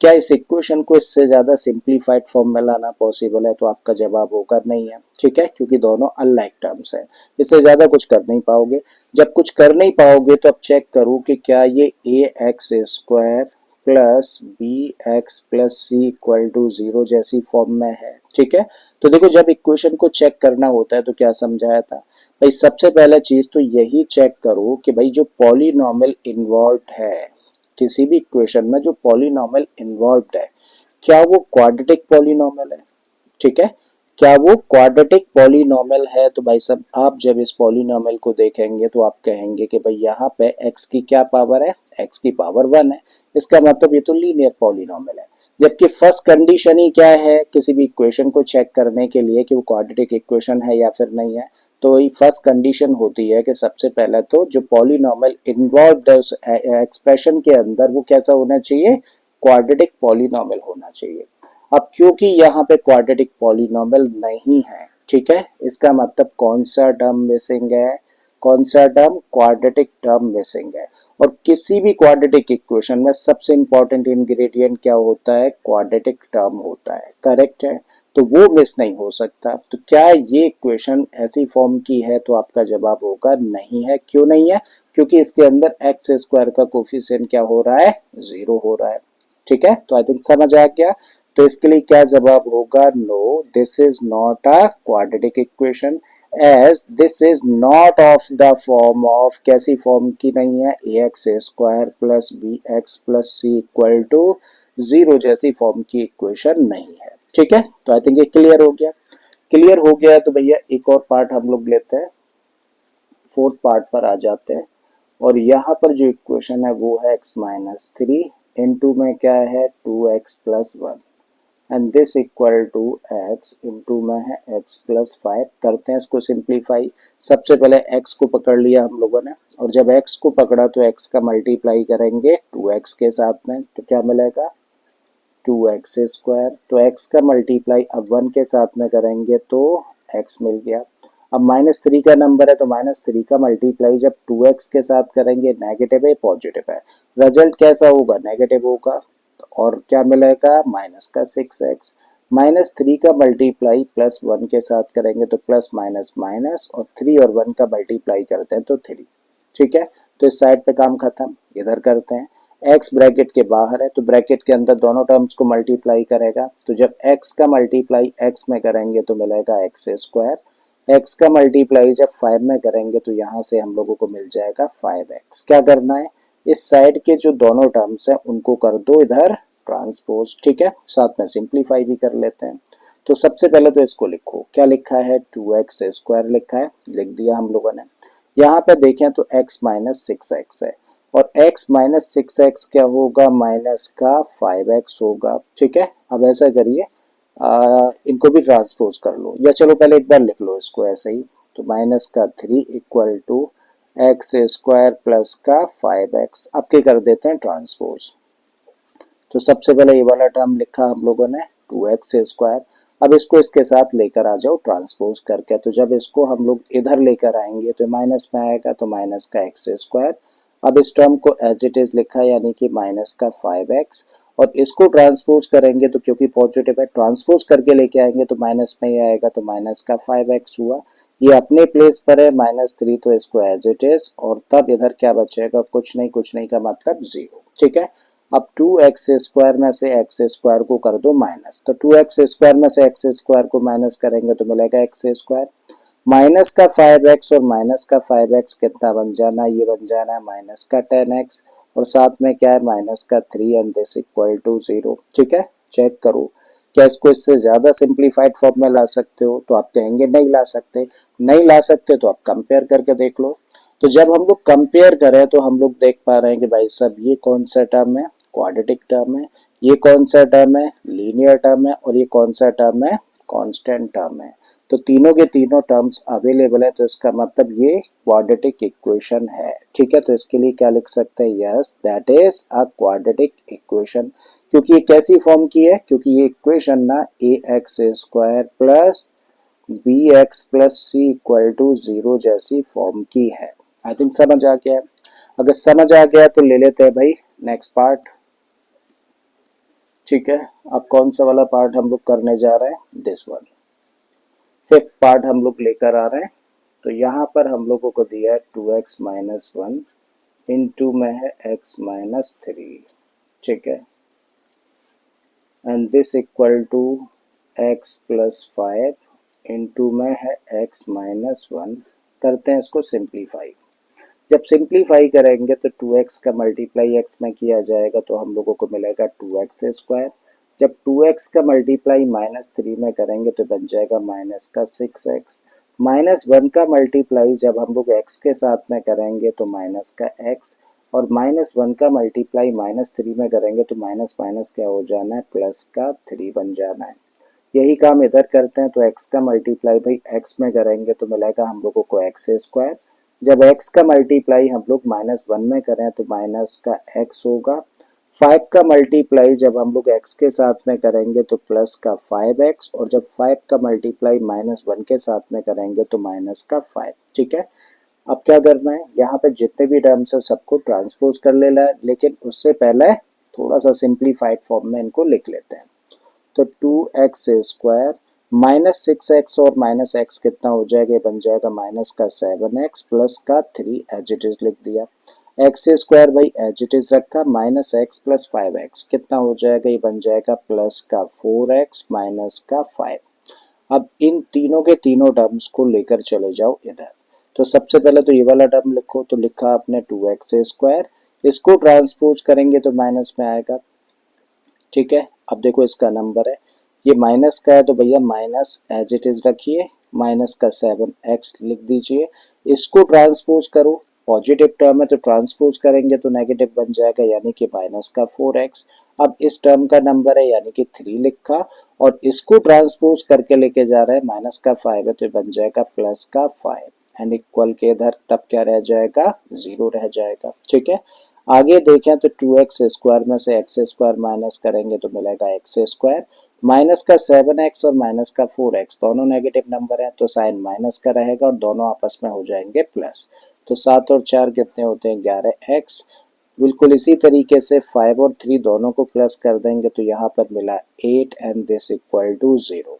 क्या इस इक्वेशन को इससे ज्यादा सिंप्लीफाइड फॉर्म में लाना पॉसिबल है, तो आपका जवाब होगा नहीं है। ठीक है, क्योंकि दोनों अनलाइक टर्म्स हैं, इससे ज्यादा कुछ कर नहीं पाओगे। जब कुछ कर नहीं पाओगे तो अब चेक करो कि क्या ये A X square plus B X plus C equal to 0 जैसी फॉर्म में है। ठीक है, तो देखो जब इक्वेशन को चेक करना होता है तो क्या समझाया था भाई, सबसे पहला चीज तो यही चेक करो कि भाई जो पॉलिनॉमियल इन्वॉल्व है किसी भी इक्वेशन में, जो पॉलिनॉमियल इन्वॉल्व है क्या वो क्वाड्रेटिक पॉलिनॉमियल है। ठीक है, क्या वो क्वाड्रेटिक पॉलिनॉमियल है, तो भाई साहब आप जब इस पॉलिनॉमियल को देखेंगे तो आप कहेंगे कि भाई यहाँ पे x की क्या पावर है, x की पावर 1 है, इसका मतलब ये तो लीनियर पॉलिनॉमियल है। जबकि फर्स्ट कंडीशन ही क्या है किसी भी इक्वेशन को चेक करने के लिए कि वो क्वाड्रेटिक इक्वेशन है या फिर नहीं है, तो वही फर्स्ट कंडीशन होती है कि सबसे पहले तो जो पॉलिनॉमियल इन्वॉल्व्ड है उस एक्सप्रेशन के अंदर वो कैसा होना चाहिए, क्वाड्रेटिक पॉलिनॉमियल होना चाहिए। अब क्योंकि यहाँ पे क्वाड्रेटिक पॉलिनॉमियल नहीं है, ठीक है, इसका मतलब कौन सा टर्म मिसिंग है, कौन सा टर्म, क्वाड्रेटिक टर्म मिसिंग है। और किसी भी क्वाड्रेटिक इक्वेशन में सबसे इंपॉर्टेंट इंग्रेडिएंट क्या होता है, क्वाड्रेटिक टर्म होता है, करेक्ट है। तो वो मिस नहीं हो सकता। तो क्या ये इक्वेशन ऐसी फॉर्म की है? तो आपका जवाब होगा नहीं है। क्यों नहीं है? क्योंकि इसके अंदर एक्स स्क्वायर का कोफिशिएंट क्या हो रहा है? 0 हो रहा है। ठीक है, तो आई थिंक समझ आ गया। तो इसके लिए क्या जवाब होगा? No, this is not a quadratic equation, as this is not of the form of, कैसी फॉर्म की नहीं है? A X square plus B X plus C equal to 0 जैसी फॉर्म की इक्वेशन नहीं है। ठीक है, तो आई थिंक ये क्लियर हो गया। क्लियर हो गया तो भैया एक और पार्ट हम लोग लेते हैं, फोर्थ पार्ट पर आ जाते हैं। और यहाँ पर जो इक्वेशन है वो है x माइनस थ्री, इंटू में क्या है? 2x plus one, and this equal to x into में है x प्लस फाइव। करते हैं इसको सिंप्लीफाई। सबसे पहले x को पकड़ लिया हम लोगों ने, और जब x को पकड़ा तो x का मल्टीप्लाई करेंगे 2x के साथ में, तो क्या मिलेगा? 2x square. तो x का मल्टीप्लाई अब 1 के साथ में करेंगे तो x मिल गया। अब -3 का नंबर है तो -3 का मल्टीप्लाई जब 2x के साथ करेंगे, नेगेटिव है पॉजिटिव है, रिजल्ट कैसा होगा? नेगेटिव होगा। और क्या मिलेगा? माइनस का 6x। -3 का मल्टीप्लाई +1 के साथ करेंगे तो प्लस माइनस माइनस, और 3 और 1 का मल्टीप्लाई करते हैं तो 3। ठीक है, तो इस साइड पे काम खत्म। इधर करते हैं। x ब्रैकेट के बाहर है तो ब्रैकेट के अंदर दोनों टर्म्स को मल्टीप्लाई करेगा, तो जब x का मल्टीप्लाई x में करेंगे तो मिलेगा x स्क्वायर। x का मल्टीप्लाई जब 5 में करेंगे तो यहाँ से हम लोगों को मिल जाएगा 5x। क्या करना है? इस साइड के जो दोनों टर्म्स हैं उनको कर दो इधर ट्रांसपोज। ठीक है, साथ में सिंप्लीफाई भी कर लेते हैं। तो सबसे पहले तो इसको लिखो, क्या लिखा है? 2x स्क्वायर लिखा है, लिख दिया हम लोगों ने। यहाँ पे देखें तो x माइनस 6x है, और x माइनस 6x क्या होगा? माइनस का 5x होगा। ठीक है, अब ऐसा करिए, इनको भी ट्रांसपोज कर लो, या चलो पहले एक बार लिख लो इसको ऐसे ही। तो माइनस का 3 equal to x square plus का 5x। अब क्या कर देते हैं? ट्रांसपोज। तो सबसे पहले ये वाला टर्म लिखा हम लोगों ने 2x स्क्वायर। अब इसको इसके साथ लेकर आ जाओ ट्रांसपोज करके, तो जब इसको हम लोग इधर लेकर आएंगे तो माइनस में आएगा, तो माइनस का एक्स स्क्वायर। अब इस टर्म को एज इट इज लिखा, यानी कि माइनस का 5x, और इसको ट्रांसपोज करेंगे तो क्योंकि पॉजिटिव है ट्रांसपोज करके लेके आएंगे तो माइनस में ही आएगा, तो माइनस का 5x हुआ। ये अपने प्लेस पर है -3, तो इसको एज इट इज, और तब इधर क्या बचेगा? कुछ नहीं, कुछ नहीं का मतलब 0। ठीक है, अब 2x स्क्वायर में से x स्क्वायर को कर दो माइनस, तो 2x स्क्वायर में से x स्क्वायर को माइनस करेंगे तो मिलेगा x स्क्वायर। माइनस का 5x और माइनस का 5x कितना बन जाना? ये बन जाना है माइनस का 10x, और साथ में क्या है? माइनस का 3, एंड दिस इक्वल टू 0। ठीक है, चेक करो क्या इसको इससे ज्यादा सिंप्लीफाइड फॉर्म में ला सकते हो? तो आप कहेंगे नहीं ला सकते। नहीं ला सकते तो आप कंपेयर करके देख लो। तो जब हम लोग कंपेयर करें तो हम लोग देख पा रहे हैं कि भाई साहब ये कौन सा टर्म है? क्वाड्रेटिक टर्म है। ये कौन सा टर्म है? लीनियर टर्म है। और ये कौन सा टर्म है? कांस्टेंट टर्म है। तो तीनों के तीनों टर्म्स अवेलेबल है, तो इसका मतलब ये क्वाड्रेटिक इक्वेशन है। ठीक है, तो इसके लिए क्या लिख सकते हैं? Yes, that is a quadratic equation. क्योंकि ये कैसी फॉर्म की है? क्योंकि ये इक्वेशन ना A X square plus B X plus C equal to 0 जैसी फॉर्म की है। आई थिंक समझ आ गया है। अगर समझ आ गया तो ले लेते हैं भाई नेक्स्ट पार्ट। ठीक है, अब कौन सा वाला पार्ट हम लोग करने जा रहे हैं? दिस वन, फिफ्थ पार्ट हम लोग लेकर आ रहे हैं। तो यहाँ पर हम लोगों को दिया है 2x माइनस वन, इंटू में है x माइनस थ्री। ठीक है, and this equal to x plus five, into में है x माइनस वन। करते हैं इसको सिंप्लीफाई। जब सिंप्लीफाई करेंगे तो 2x का मल्टीप्लाई x में किया जाएगा तो हम लोगों को मिलेगा 2x स्क्वायर। जब 2x का मल्टीप्लाई -3 में करेंगे तो बन जाएगा माइनस का 6x। -1 का मल्टीप्लाई जब हम लोग x के साथ में करेंगे तो माइनस का x, और -1 का मल्टीप्लाई -3 में करेंगे तो माइनस माइनस क्या हो जाना है? प्लस का 3 बन जाना है। यही काम इधर करते हैं, तो x का मल्टीप्लाई भाई x में करेंगे तो मिलेगा हम लोगों को x स्क्वायर। जब x का मल्टीप्लाई हम लोग -1 में करें तो माइनस का x होगा। 5 का मल्टीप्लाई जब हम लोग x के साथ में करेंगे तो प्लस का 5x, और जब 5 का मल्टीप्लाई -1 के साथ में करेंगे तो माइनस का 5। ठीक है, अब क्या करना है? यहाँ पे जितने भी टर्म्स है सबको ट्रांसपोज कर लेना है, लेकिन उससे पहले थोड़ा सा सिंप्लीफाइड फॉर्म में इनको लिख लेते हैं। तो 2x² -6x और -x कितना हो जाएगा, बन जाएगा माइनस का 7x प्लस का 3 एज इट इज लिख दिया। x² भाई एज इट इज रखा, -x प्लस 5x कितना हो जाएगा, ये बन जाएगा प्लस का 4x माइनस का 5। अब इन तीनों के तीनों टर्म्स को लेकर चले जाओ इधर। तो सबसे पहले तो ये वाला टर्म लिखो, तो लिखा आपने 2x², इसको ट्रांसपोज करेंगे तो माइनस में आएगा। ठीक है, अब देखो इसका नंबर है, ये माइनस का है तो भैया माइनस एज इट इज रखिए, माइनस का 7x लिख दीजिए। इसको ट्रांसपोज करो, पॉजिटिव टर्म है तो ट्रांसपोज करेंगे तो नेगेटिव बन जाएगा, यानी कि माइनस का 4x। अब इस टर्म का नंबर है यानी कि 3 लिखा, और इसको ट्रांसपोज करके लेके जा रहे हैं, माइनस का 5 है तो बन जाएगा प्लस का 5 एंड इक्वल के इधर तब क्या रह जाएगा, 0 रह जाएगा। ठीक है, आगे देखें तो 2x² में से x² माइनस करेंगे तो मिलेगा x², माइनस का 7x और माइनस का 4x दोनों नेगेटिव नंबर है तो साइन माइनस का रहेगा और दोनों आपस में हो जाएंगे प्लस। तो 7 और 4 कितने होते हैं, 11x। बिल्कुल इसी तरीके से 5 और 3 दोनों को प्लस कर देंगे तो यहाँ पर मिला 8 एंड दिस इक्वल टू 0।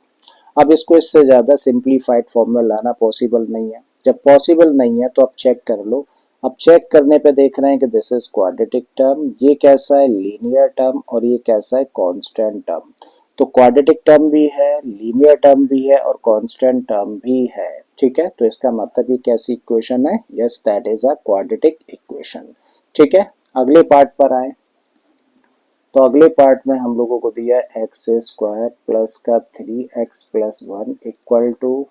अब इसको इससे ज़्यादा सिंप्लीफाइड फॉर्म में लाना पॉसिबल नहीं है। जब पॉसिबल नहीं है तो अब चेक कर लो। अब चेक करने पे देख रहे हैं कि दिस इज क्वाड्रेटिक टर्म, ये कैसा है, लीनियर टर्म, और ये कैसा है, कांस्टेंट टर्म। तो क्वाड्रेटिक टर्म भी है, लीनियर टर्म भी है और कांस्टेंट टर्म भी है। ठीक है, तो इसका मतलब ये कैसी इक्वेशन है, yes that is a quadratic equation. ठीक है, अगले पार्ट पर आए। तो अगले पार्ट में हम लोगों को दिया है x² प्लस का 3x plus 1 equal to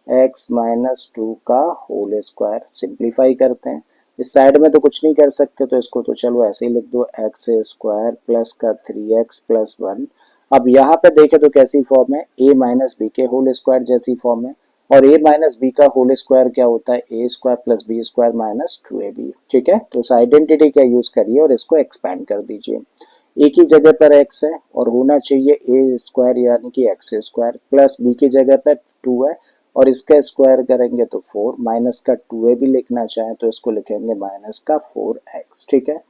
x minus 2 का होल स्क्वायर। सिंप्लीफाई करते हैं, इस साइड में तो कुछ नहीं कर सकते तो इसको तो चलो ऐसे ही लिख दो, x² प्लस का 3x प्लस 1। अब यहाँ पे देखें तो कैसी फॉर्म है, a माइनस बी के होल स्क्वायर जैसी फॉर्म है, और a माइनस बी का होल स्क्वायर क्या होता है, a² plus b² minus 2ab। ठीक है, तो उस आइडेंटिटी का यूज करिए और इसको एक्सपैंड कर दीजिए। एक ही जगह पर x है और होना चाहिए a² यानी कि x² प्लस b की जगह पर 2 है और इसका स्क्वायर करेंगे तो 4, माइनस का 2a भी लिखना चाहें तो इसको लिखेंगे माइनस का 4x। ठीक है,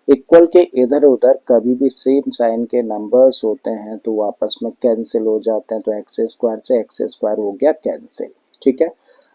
इक्वल के इधर उधर कभी भी सेम साइन के नंबर्स होते हैं तो वो आपस में कैंसिल हो जाते हैं, तो x² से x² हो गया कैंसिल। ठीक है,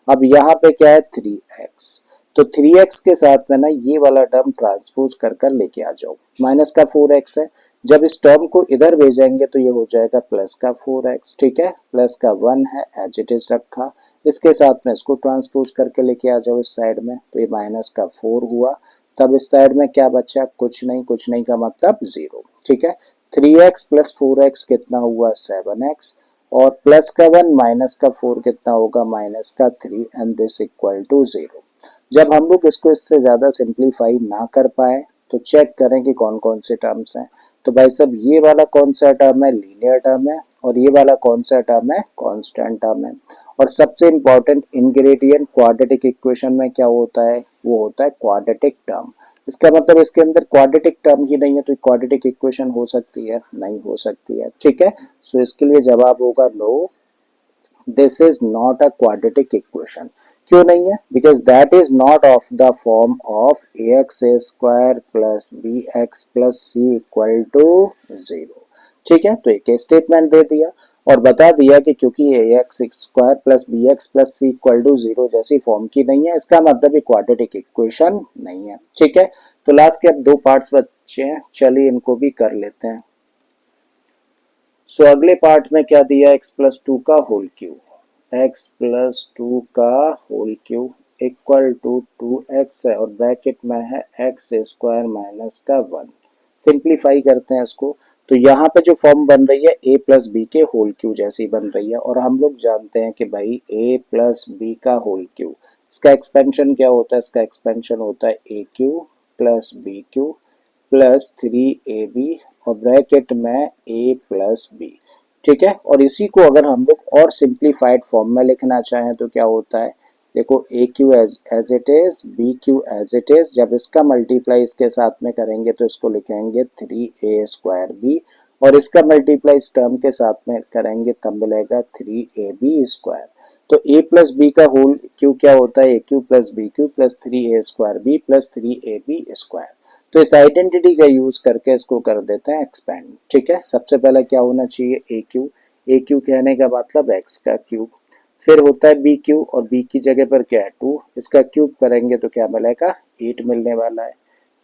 अब यहाँ पे क्या है 3x, तो 3x के साथ में ना ये वाला टर्म ट्रांसपोज कर कर लेके आ जाओ, माइनस का 4x है, जब इस टर्म को इधर भेजेंगे तो ये हो जाएगा प्लस का 4x। ठीक है, प्लस का 1 है एज इट इज रखा, इसके साथ में इसको ट्रांसपोज करके लेके आ जाओ इस साइड में, तो ये माइनस का 4 हुआ। तब इस साइड में क्या बचा, कुछ नहीं, कुछ नहीं का मतलब 0। ठीक है, 3x प्लस 4x कितना हुआ 7x, और प्लस का 1 माइनस का 4 कितना होगा, माइनस का 3 एंड दिस इक्वल टू 0। जब हम लोग इसको इससे ज़्यादा सिंप्लीफाई ना कर पाए तो चेक करें कि कौन कौन से टर्म्स हैं। तो भाई साहब ये वाला कौन सा टर्म है, लीनियर टर्म है, और ये वाला कौन सा टर्म है, कांस्टेंट टर्म है। और सबसे इंपॉर्टेंट इंग्रेडिएंट क्वाड्रेटिक इक्वेशन में क्या होता है, वो होता है क्वाड्रेटिक टर्म। इसका मतलब इसके अंदर क्वाड्रेटिक टर्म ही नहीं है तो क्वाड्रेटिक इक्वेशन हो सकती है, नहीं हो सकती है। ठीक है, सो इसके लिए जवाब होगा no, this is not a quadratic equation. क्यों नहीं है, because that is not of the form of ax² plus bx plus c equal to 0। ठीक है, तो एक स्टेटमेंट दे दिया और बता दिया कि क्योंकि ax² plus bx plus c equal to 0 जैसी फॉर्म की नहीं है, इसका मतलब ये क्वाड्रेटिक इक्वेशन नहीं है। ठीक है, तो लास्ट के अब 2 पार्ट्स बचे हैं, चलिए इनको भी कर लेते हैं। सो अगले पार्ट में क्या दिया, x प्लस 2 का होल क्यूब, x प्लस 2 का whole cube equal to 2x है और ब्रैकेट में है x² माइनस का 1। सिंप्लीफाई करते हैं इसको, तो यहाँ पे जो फॉर्म बन रही है a प्लस बी के होल क्यूब जैसी बन रही है, और हम लोग जानते हैं कि भाई a प्लस बी का होल क्यूब, इसका एक्सपेंशन क्या होता है, इसका एक्सपेंशन होता है a cube plus b cube plus 3ab और ब्रैकेट में a प्लस बी। ठीक है, और इसी को अगर हम लोग और सिंप्लीफाइड फॉर्म में लिखना चाहें तो क्या होता है, देखो A cube as it is, B cube as it is, जब इसका मल्टीप्लाई इसके साथ में करेंगे तो इसको लिखेंगे 3a² और इसका मल्टीप्लाई इस टर्म के साथ में करेंगे तब मिलेगा 3ab²। तो a प्लस बी का होल क्यू क्या होता है, a cube plus b cube plus 3a² b plus 3ab²। तो इस आइडेंटिटी का यूज करके इसको कर देते हैं एक्सपेंड। ठीक है, सबसे पहले क्या होना चाहिए, ए क्यू। ए क्यू कहने का मतलब एक्स का क्यूब, फिर होता है बी क्यू और बी की जगह पर क्या है 2, इसका क्यूब करेंगे तो क्या मिलेगा 8 मिलने वाला है,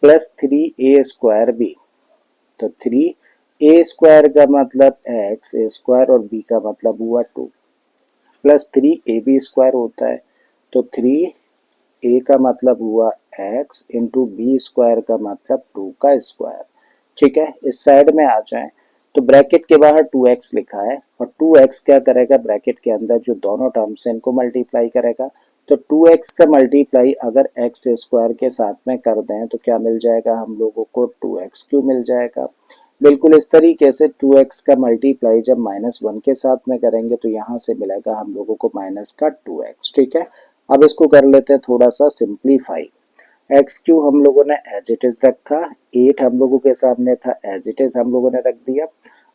प्लस 3a² बी। तो 3a² का मतलब एक्स ए स्क्वायर और बी का मतलब हुआ 2, प्लस 3ab² होता है, तो 3a का मतलब हुआ x इंटू बी स्क्वायर का मतलब 2 का स्क्वायर। ठीक है, इस साइड में आ जाए तो ब्रैकेट के बाहर 2x लिखा है और 2x क्या करेगा, ब्रैकेट के अंदर जो दोनों टर्म्स हैं इनको मल्टीप्लाई करेगा। तो 2x का मल्टीप्लाई अगर x स्क्वायर के साथ में कर दें तो क्या मिल जाएगा हम लोगों को 2x³ मिल जाएगा। बिल्कुल इस तरीके से 2x का मल्टीप्लाई जब -1 के साथ में करेंगे तो यहाँ से मिलेगा हम लोगों को माइनस का 2x। ठीक है, अब इसको कर लेते हैं थोड़ा सा सिंप्लीफाई। x³ हम लोगों ने एज इट इज रखा, 8 हम लोगों के सामने था, एज इट इज हम लोगों ने रख दिया।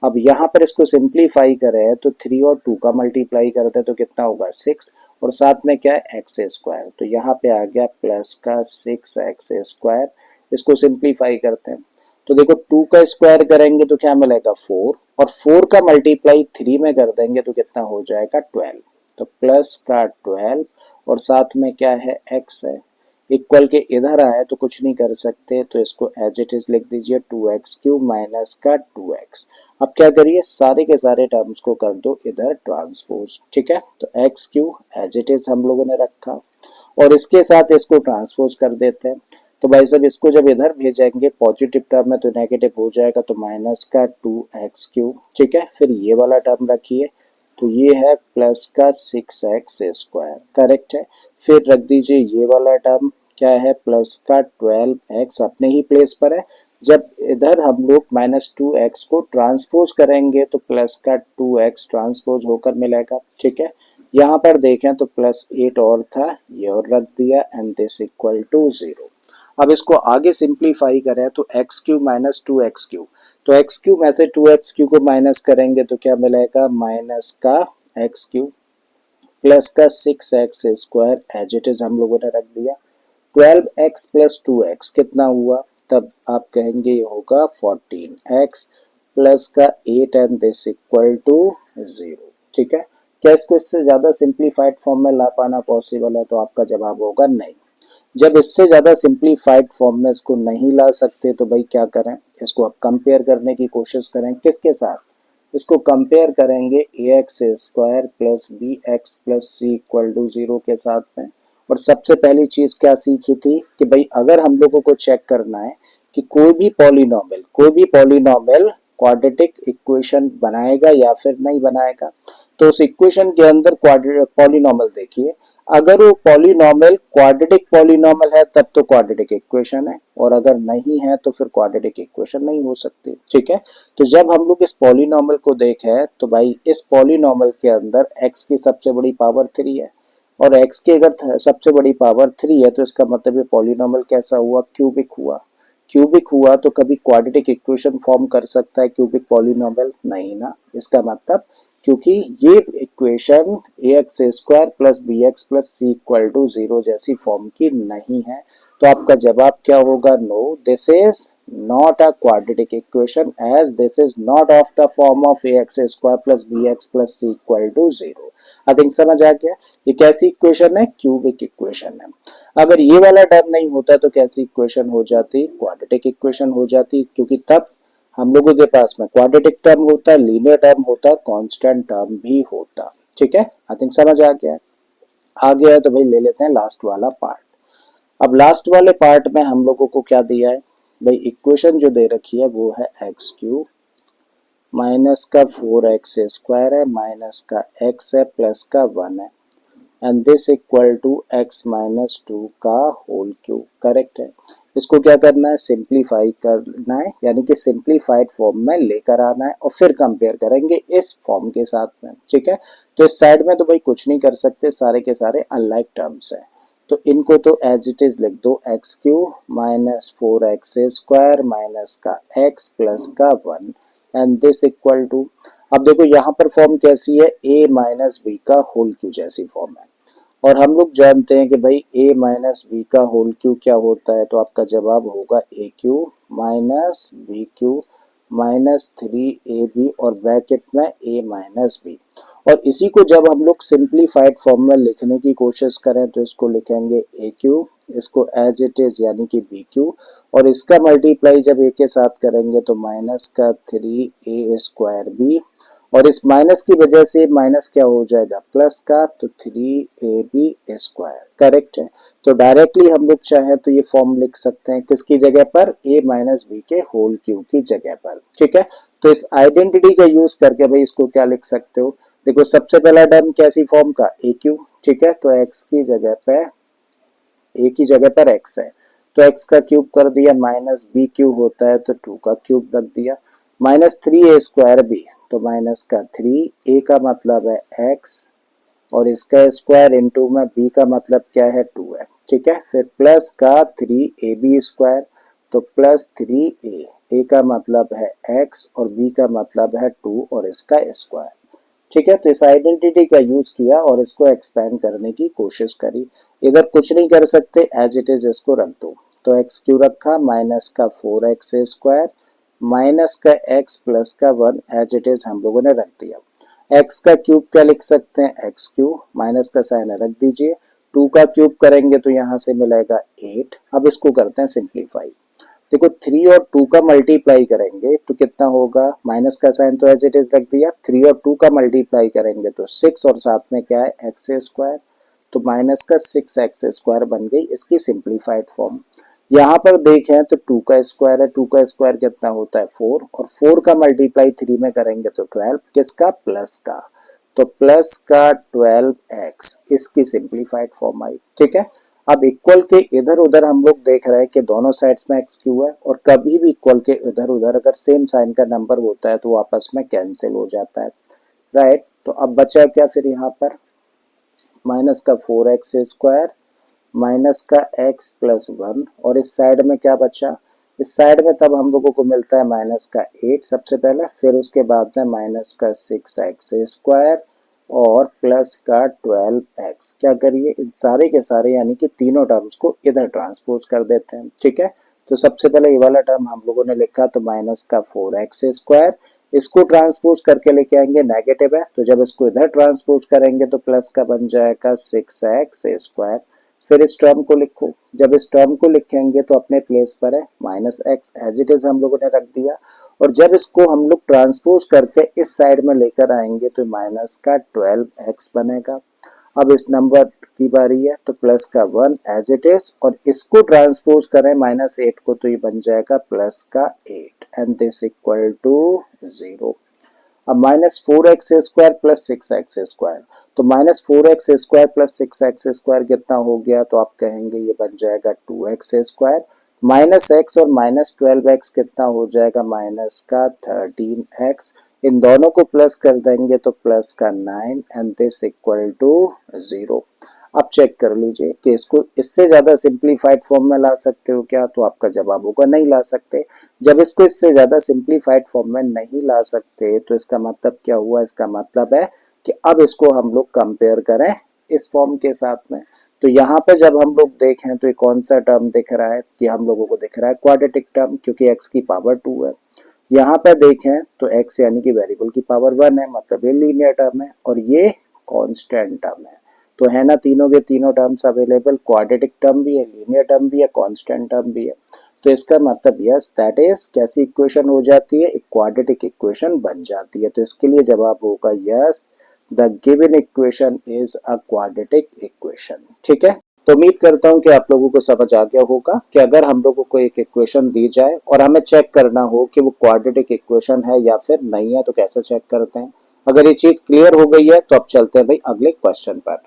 अब यहाँ पर इसको सिंप्लीफाई करें तो 3 और 2 का मल्टीप्लाई करते हैं तो कितना होगा 6, और साथ में क्या है x², तो यहाँ पे आ गया प्लस का 6x²। इसको सिंप्लीफाई करते हैं तो देखो 2 का स्क्वायर करेंगे तो क्या मिलेगा 4, और 4 का मल्टीप्लाई 3 में कर देंगे तो कितना हो जाएगा 12, तो प्लस का 12 और साथ में क्या है x है, इक्वल के इधर आए तो कुछ नहीं कर सकते तो इसको एज इट इज लिख दीजिए 2x³ माइनस का 2x। अब क्या करिए सारे के सारे टर्म्स को कर दो इधर ट्रांसपोज। ठीक है, तो x³ एज इट इज हम लोगों ने रखा और इसके साथ इसको ट्रांसपोज कर देते हैं। तो भाई साहब इसको जब इधर भेजेंगे पॉजिटिव टर्म में तो नेगेटिव हो जाएगा, तो माइनस का 2x³। ठीक है, फिर ये वाला टर्म रखिए तो ये है प्लस का 6x², करेक्ट है। फिर रख दीजिए ये वाला टर्म क्या है प्लस का 12x अपने ही प्लेस पर है। जब इधर हम लोग -2x को ट्रांसपोज करेंगे तो प्लस का 2x ट्रांसपोज होकर मिलेगा। ठीक है, यहाँ पर देखें तो +8 और था, ये और रख दिया एंड दिस इक्वल टू 0। अब इसको आगे सिंप्लीफाई करें तो x³ माइनस 2x³, तो x³ में से 2x³ को माइनस करेंगे तो क्या मिलेगा माइनस का x³ प्लस का 6x² एज इट इज हम लोगों ने रख दिया। 12x प्लस 2x कितना हुआ, तब आप कहेंगे ये होगा 14x प्लस का 8 एंड दिस इक्वल टू 0। ठीक है, क्या इसको इससे ज्यादा सिंप्लीफाइड फॉर्म में ला पाना पॉसिबल है, तो आपका जवाब होगा नहीं। जब इससे ज्यादा सिंप्लीफाइड फॉर्म में इसको नहीं ला सकते तो भाई क्या करें, इसको अब कंपेयर करने की कोशिश करें किसके साथ, इसको कंपेयर करेंगे ax² plus bx plus c equal to 0 के साथ में। और सबसे पहली चीज क्या सीखी थी कि भाई अगर हम लोगों को चेक करना है कि कोई भी पॉलिनोमियल क्वाड्रेटिक इक्वेशन बनाएगा या फिर नहीं बनाएगा, तो उस इक्वेशन के अंदर पॉलिनोमियल देखिए, अगर वो पॉलिनोमियल क्वाड्रेटिक पॉलिनोमियल है तब तो क्वाड्रेटिक इक्वेशन है, और अगर नहीं है तो फिर क्वाड्रेटिक इक्वेशन नहीं हो सकती। ठीक है, तो जब हम लोग इस पॉलिनोमियल को देखें तो भाई इस पॉलिनोमियल के अंदर x की सबसे बड़ी पावर 3 है, और x की अगर सबसे बड़ी पावर 3 है तो इसका मतलब ये पॉलिनोमियल कैसा हुआ, क्यूबिक हुआ। क्यूबिक हुआ तो कभी क्वाड्रेटिक इक्वेशन फॉर्म कर सकता है क्यूबिक पॉलिनोमियल, नहीं ना, इसका मतलब क्योंकि ये equation ax² plus bx plus c equal to 0 जैसी फॉर्म की नहीं है। तो आपका जवाब क्या होगा, no this is not a quadratic equation as this is not of the form of ax² plus bx plus c equal to 0। I think समझ आ गया, ये कैसी इक्वेशन है, क्यूबिक इक्वेशन है। अगर ये वाला टर्म नहीं होता तो कैसी इक्वेशन हो जाती, क्वाड्रेटिक इक्वेशन हो जाती, क्योंकि तब हम लोगों के पास में क्वाड्रेटिक टर्म होता, लीनियर टर्म होता, कांस्टेंट टर्म भी होता। ठीक है, आई थिंक समझ आ गया है तो भाई ले लेते हैं लास्ट वाला पार्ट। अब लास्ट वाले पार्ट में हम लोगों को क्या दिया है भाई, इक्वेशन जो दे रखी है वो है x³ माइनस का 4x² है माइनस का x है प्लस का 1 है and this equal to x minus 2 का होल क्यूब, करेक्ट है। इसको क्या करना है, सिंप्लीफाई करना है, यानी कि सिंप्लीफाइड फॉर्म में लेकर आना है और फिर कंपेयर करेंगे इस फॉर्म के साथ में। ठीक है, तो इस साइड में तो भाई कुछ नहीं कर सकते, सारे के सारे अनलाइक टर्म्स हैं, तो इनको तो एज इट इज लिख दो, x³ माइनस 4x² माइनस का x प्लस का 1 एंड दिस इक्वल टू, अब देखो यहाँ पर फॉर्म कैसी है, a माइनस बी का होल क्यूब जैसी फॉर्म है। और हम लोग जानते हैं कि भाई a माइनस बी का होल क्यू क्या होता है, तो आपका जवाब होगा A cube minus B cube minus 3ab और ब्रैकेट में a माइनस बी। और इसी को जब हम लोग सिंप्लीफाइड फॉर्म में लिखने की कोशिश करें तो इसको लिखेंगे ए क्यू, इसको एज इट इज यानी कि बी क्यू, और इसका मल्टीप्लाई जब ए के साथ करेंगे तो माइनस का 3a स्क्वायर बी, और इस माइनस की वजह से माइनस क्या हो जाएगा प्लस का, तो 3ab स्क्वायर करेक्ट है। तो डायरेक्टली हम लोग चाहे तो ये फॉर्म लिख सकते हैं किसकी जगह पर, a माइनस बी के होल क्यूब की जगह पर, ठीक है। तो इस आइडेंटिटी का यूज करके भाई इसको क्या लिख सकते हो, देखो सबसे पहला टर्म कैसी फॉर्म का, ए क्यू, ठीक है। तो x की जगह पे, a की जगह पर x है तो x का क्यूब कर दिया, माइनस बी क्यूब होता है तो 2 का क्यूब रख दिया, माइनस 3a स्क्वायर बी, तो माइनस का 3, a का मतलब है x और इसका स्क्वायर इनटू में b का मतलब क्या है 2 है, ठीक है। फिर प्लस का 3ab स्क्वायर, तो प्लस 3a, a का मतलब है x और b का मतलब है 2 और इसका स्क्वायर, ठीक है। तो इस आइडेंटिटी का यूज किया और इसको एक्सपेंड करने की कोशिश करी। इधर कुछ नहीं कर सकते, एज इट इज इसको रख दो, तो एक्स क्यू रखा माइनस का 4x स्क्वायर माइनस का x प्लस का 1 एज इट इज हम लोगों ने रख दिया। x का क्यूब क्या लिख सकते हैं, एक्स क्यूब, माइनस का साइन रख दीजिए, 2 का क्यूब करेंगे तो यहाँ से मिलेगा 8। अब इसको करते हैं सिंप्लीफाई, देखो 3 और 2 का मल्टीप्लाई करेंगे तो कितना होगा, माइनस का साइन तो एज इट इज रख दिया, 3 और 2 का मल्टीप्लाई करेंगे तो 6 और साथ में क्या है एक्स स्क्वायर, तो माइनस का 6x स्क्वायर बन गई इसकी सिंप्लीफाइड फॉर्म। यहाँ पर देखें तो 2 का स्क्वायर है, 2 का स्क्वायर कितना होता है 4, और 4 का मल्टीप्लाई 3 में करेंगे तो 12, किसका प्लस का, तो प्लस का 12x इसकी सिंप्लीफाइड फॉर्म आई, ठीक है। अब इक्वल के इधर उधर हम लोग देख रहे हैं कि दोनों साइड्स में एक्स क्यू है, और कभी भी इक्वल के इधर उधर अगर सेम साइन का नंबर होता है तो वो आपस में कैंसिल हो जाता है, राइट। तो अब बचा क्या फिर यहाँ पर, माइनस का 4x स्क्वायर माइनस का x प्लस 1, और इस साइड में क्या बचा, इस साइड में तब हम लोगों को मिलता है माइनस का 8 सबसे पहले, फिर उसके बाद में माइनस का 6x स्क्वायर और प्लस का 12x। क्या करिए इन सारे के सारे यानी कि तीनों टर्म्स को इधर ट्रांसपोज कर देते हैं, ठीक है। तो सबसे पहले ये वाला टर्म हम लोगों ने लिखा तो माइनस का 4x स्क्वायर, इसको ट्रांसपोज करके लेके आएंगे, नेगेटिव है तो जब इसको इधर ट्रांसपोज करेंगे तो प्लस का बन जाएगा 6x स्क्वायर। फिर इस टर्म को लिखो, जब इस टर्म को लिखेंगे तो अपने प्लेस पर है minus x as it is हम लोगों ने रख दिया, और जब इसको हम लोग ट्रांसपोज करके इस साइड में लेकर आएंगे तो माइनस का 12x बनेगा। अब इस नंबर की बारी है तो प्लस का 1 एज इट इज, और इसको ट्रांसपोज करें माइनस 8 को तो ये बन जाएगा प्लस का 8 एंड दिस इक्वल टू 0। अब minus 4x square plus 6x square, तो minus 4x square plus 6x square कितना हो गया, तो आप कहेंगे ये बन जाएगा 2x स्क्वायर, माइनस x और माइनस 12x कितना हो जाएगा, माइनस का 13x, इन दोनों को प्लस कर देंगे तो प्लस का 9 एंड दिस इक्वल टू 0। अब चेक कर लीजिए कि इसको इससे ज्यादा सिंप्लीफाइड फॉर्म में ला सकते हो क्या, तो आपका जवाब होगा नहीं ला सकते। जब इसको इससे ज्यादा सिंप्लीफाइड फॉर्म में नहीं ला सकते तो इसका मतलब क्या हुआ, इसका मतलब है कि अब इसको हम लोग कंपेयर करें इस फॉर्म के साथ में। तो यहाँ पे जब हम लोग देखें तो ये कौन सा टर्म दिख रहा है, कि हम लोगों को दिख रहा है क्वाड्रेटिक टर्म, क्योंकि x की पावर 2 है। यहाँ पे देखें तो x यानी कि वेरिएबल की पावर 1 है, मतलब ये लीनियर टर्म है, और ये कांस्टेंट टर्म है। तो है ना तीनों के तीनों टर्म्स अवेलेबल, क्वाड्रेटिक टर्म भी है, लीनियर टर्म भी है, कांस्टेंट टर्म भी है। तो इसका मतलब यस दैट इज कैसी इक्वेशन हो जाती है, एक क्वाड्रेटिक इक्वेशन बन जाती है। तो इसके लिए जवाब होगा yes, the given equation is a quadratic equation, ठीक है। तो उम्मीद करता हूं कि आप लोगों को समझ आ गया होगा कि अगर हम लोगों को एक इक्वेशन दी जाए और हमें चेक करना हो कि वो क्वाड्रेटिक इक्वेशन है या फिर नहीं है तो कैसे चेक करते हैं। अगर ये चीज क्लियर हो गई है तो अब चलते हैं भाई अगले क्वेश्चन पर।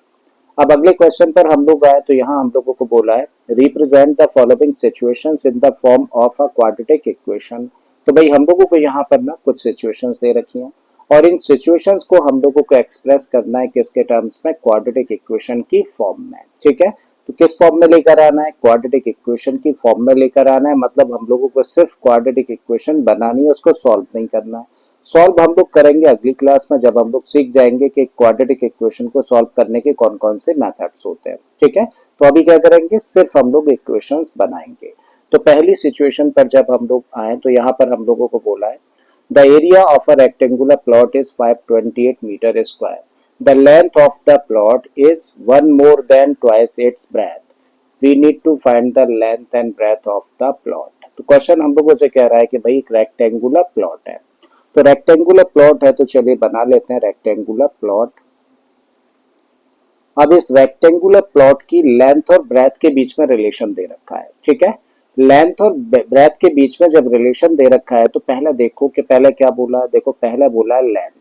अब अगले क्वेश्चन पर हम लोग आए तो यहाँ हम लोगों को बोला है represent the following situations in the form of a quadratic equation. तो भाई हम लोगों को यहाँ पर ना कुछ सिचुएशंस दे रखी हैं। और इन सिचुएशंस को हम लोगों को एक्सप्रेस करना है किसके टर्म्स में, क्वाड्रेटिक इक्वेशन की फॉर्म में। ठीक है, तो किस फॉर्म में लेकर आना है, क्वाड्रेटिक इक्वेशन की फॉर्म में लेकर आना है। मतलब हम लोगों को सिर्फ क्वाड्रेटिक इक्वेशन बनानी है, उसको सॉल्व नहीं करना है। सॉल्व हम लोग करेंगे अगली क्लास में, जब हम लोग सीख जाएंगे कि क्वाड्रेटिक इक्वेशन को सॉल्व करने के कौन कौन से मेथड्स होते हैं। ठीक है, तो अभी क्या करेंगे, सिर्फ हम लोग इक्वेशंस बनाएंगे। तो पहली सिचुएशन पर जब हम लोग आए तो यहाँ पर हम लोगों को बोला है the area of a rectangular plot is 528 meter square. The length of the plot is one more than twice its breadth. We need to find the length and breadth of the plot. तो क्वेश्चन हम लोगों से कह रहा है कि भाई एक रेक्टेंगुलर प्लॉट है, तो रेक्टेंगुलर प्लॉट है तो चलिए बना लेते हैं रेक्टेंगुलर प्लॉट। अब इस रेक्टेंगुलर प्लॉट की लेंथ और ब्रेथ के बीच में रिलेशन दे रखा है। ठीक है, लेंथ और ब्रेथ के बीच में जब रिलेशन दे रखा है तो पहले देखो कि पहले क्या बोला है, देखो पहले बोला है length,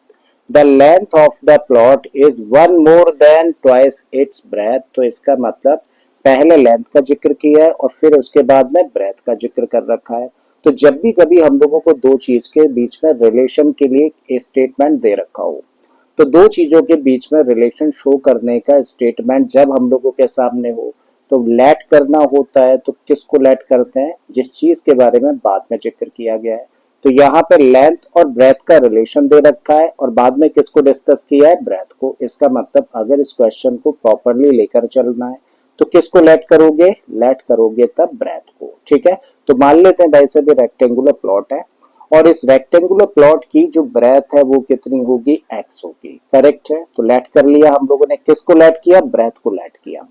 the length of the plot is one more than twice its breath. तो इसका मतलब पहले लेंथ का जिक्र किया है और फिर उसके बाद में ब्रेथ का जिक्र कर रखा है। तो जब भी कभी हम लोगों को दो चीज के बीच में रिलेशन के लिए स्टेटमेंट दे रखा हो, तो दो चीजों के बीच में रिलेशन शो करने का स्टेटमेंट जब हम लोगों के सामने हो तो लेट करना होता है। तो किसको लेट करते हैं, जिस चीज के बारे में बाद में जिक्र किया गया है। तो यहाँ पर लेंथ और ब्रेथ का रिलेशन दे रखा है और बाद में किसको डिस्कस किया है, ब्रेथ को। इसका मतलब अगर इस क्वेश्चन को प्रॉपरली लेकर चलना है तो किसको लेट करोगे, लेट करोगे तब ब्रेथ को। ठीक है, तो मान लेते हैं भाई साहब ये रेक्टेंगुलर प्लॉट है और इस रेक्टेंगुलर प्लॉट की जो ब्रेथ है वो कितनी होगी, x होगी। करेक्ट है, तो लेट कर लिया हम लोगों ने, किसको लेट किया, ब्रेथ को लेट किया।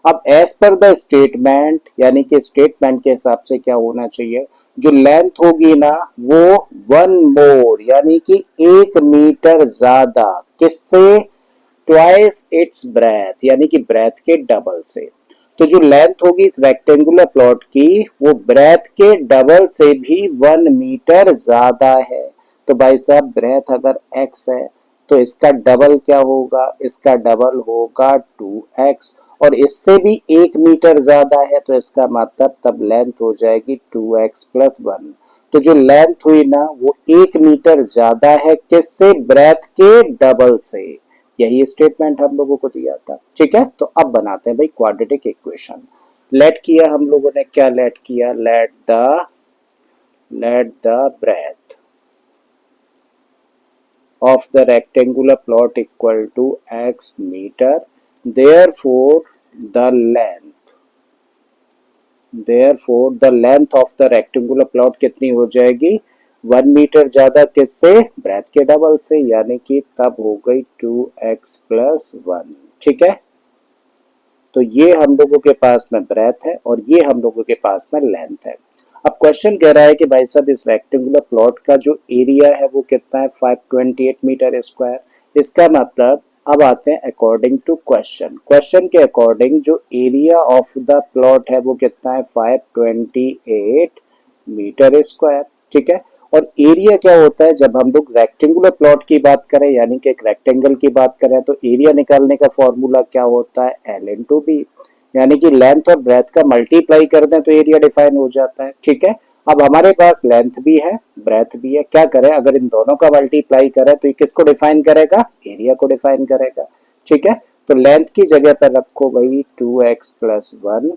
अब एज पर द स्टेटमेंट, यानी कि स्टेटमेंट के हिसाब से क्या होना चाहिए, जो लेंथ होगी ना वो वन मोर यानी कि 1 मीटर ज्यादा, किससे, ट्वाइस इट्स ब्रेथ यानी कि ब्रेथ के डबल से। तो जो लेंथ होगी इस रेक्टेंगुलर प्लॉट की वो ब्रेथ के डबल से भी 1 मीटर ज्यादा है। तो भाई साहब ब्रेथ अगर x है तो इसका डबल क्या होगा, इसका डबल होगा 2x और इससे भी 1 मीटर ज्यादा है तो इसका मतलब तब लेंथ हो जाएगी 2x प्लस 1। तो जो लेंथ हुई ना वो 1 मीटर ज्यादा है, किससे, ब्रेथ के डबल से। यही स्टेटमेंट हम लोगों को दिया था। ठीक है, तो अब बनाते हैं भाई क्वाड्रेटिक इक्वेशन। लेट किया हम लोगों ने, क्या लेट किया, let the breadth of the rectangular plot equal to x meter, therefore the length of the rectangular plot कितनी हो जाएगी, 1 मीटर ज्यादा, किससे, ब्रेथ के डबल से, यानी कि तब हो गई 2x प्लस 1। ठीक है, तो ये हम लोगों के पास में ब्रेथ है और ये हम लोगों के पास में लेंथ है। अब क्वेश्चन कह रहा है कि भाई साहब इस रेक्टेंगुलर प्लॉट का जो एरिया है वो कितना है, 528 मीटर स्क्वायर। इसका मतलब अब आते हैं अकॉर्डिंग टू क्वेश्चन, क्वेश्चन के अकॉर्डिंग जो एरिया ऑफ द प्लॉट है वो कितना है, 528 मीटर स्क्वायर। ठीक है, और एरिया क्या होता है, जब हम लोग रेक्टेंगुलर प्लॉट की बात करें यानी कि एक रेक्टेंगल की बात करें तो एरिया निकालने का फॉर्मूला क्या होता है, एल इंटू बी, यानी कि लेंथ और ब्रेथ का मल्टीप्लाई कर दें तो एरिया डिफाइन हो जाता है। ठीक है, अब हमारे पास लेंथ भी है ब्रेथ भी है, क्या करें, अगर इन दोनों का मल्टीप्लाई करें तो ये किसको डिफाइन करेगा, एरिया को डिफाइन करेगा। ठीक है, तो लेंथ की जगह पर रखो भाई 2x प्लस 1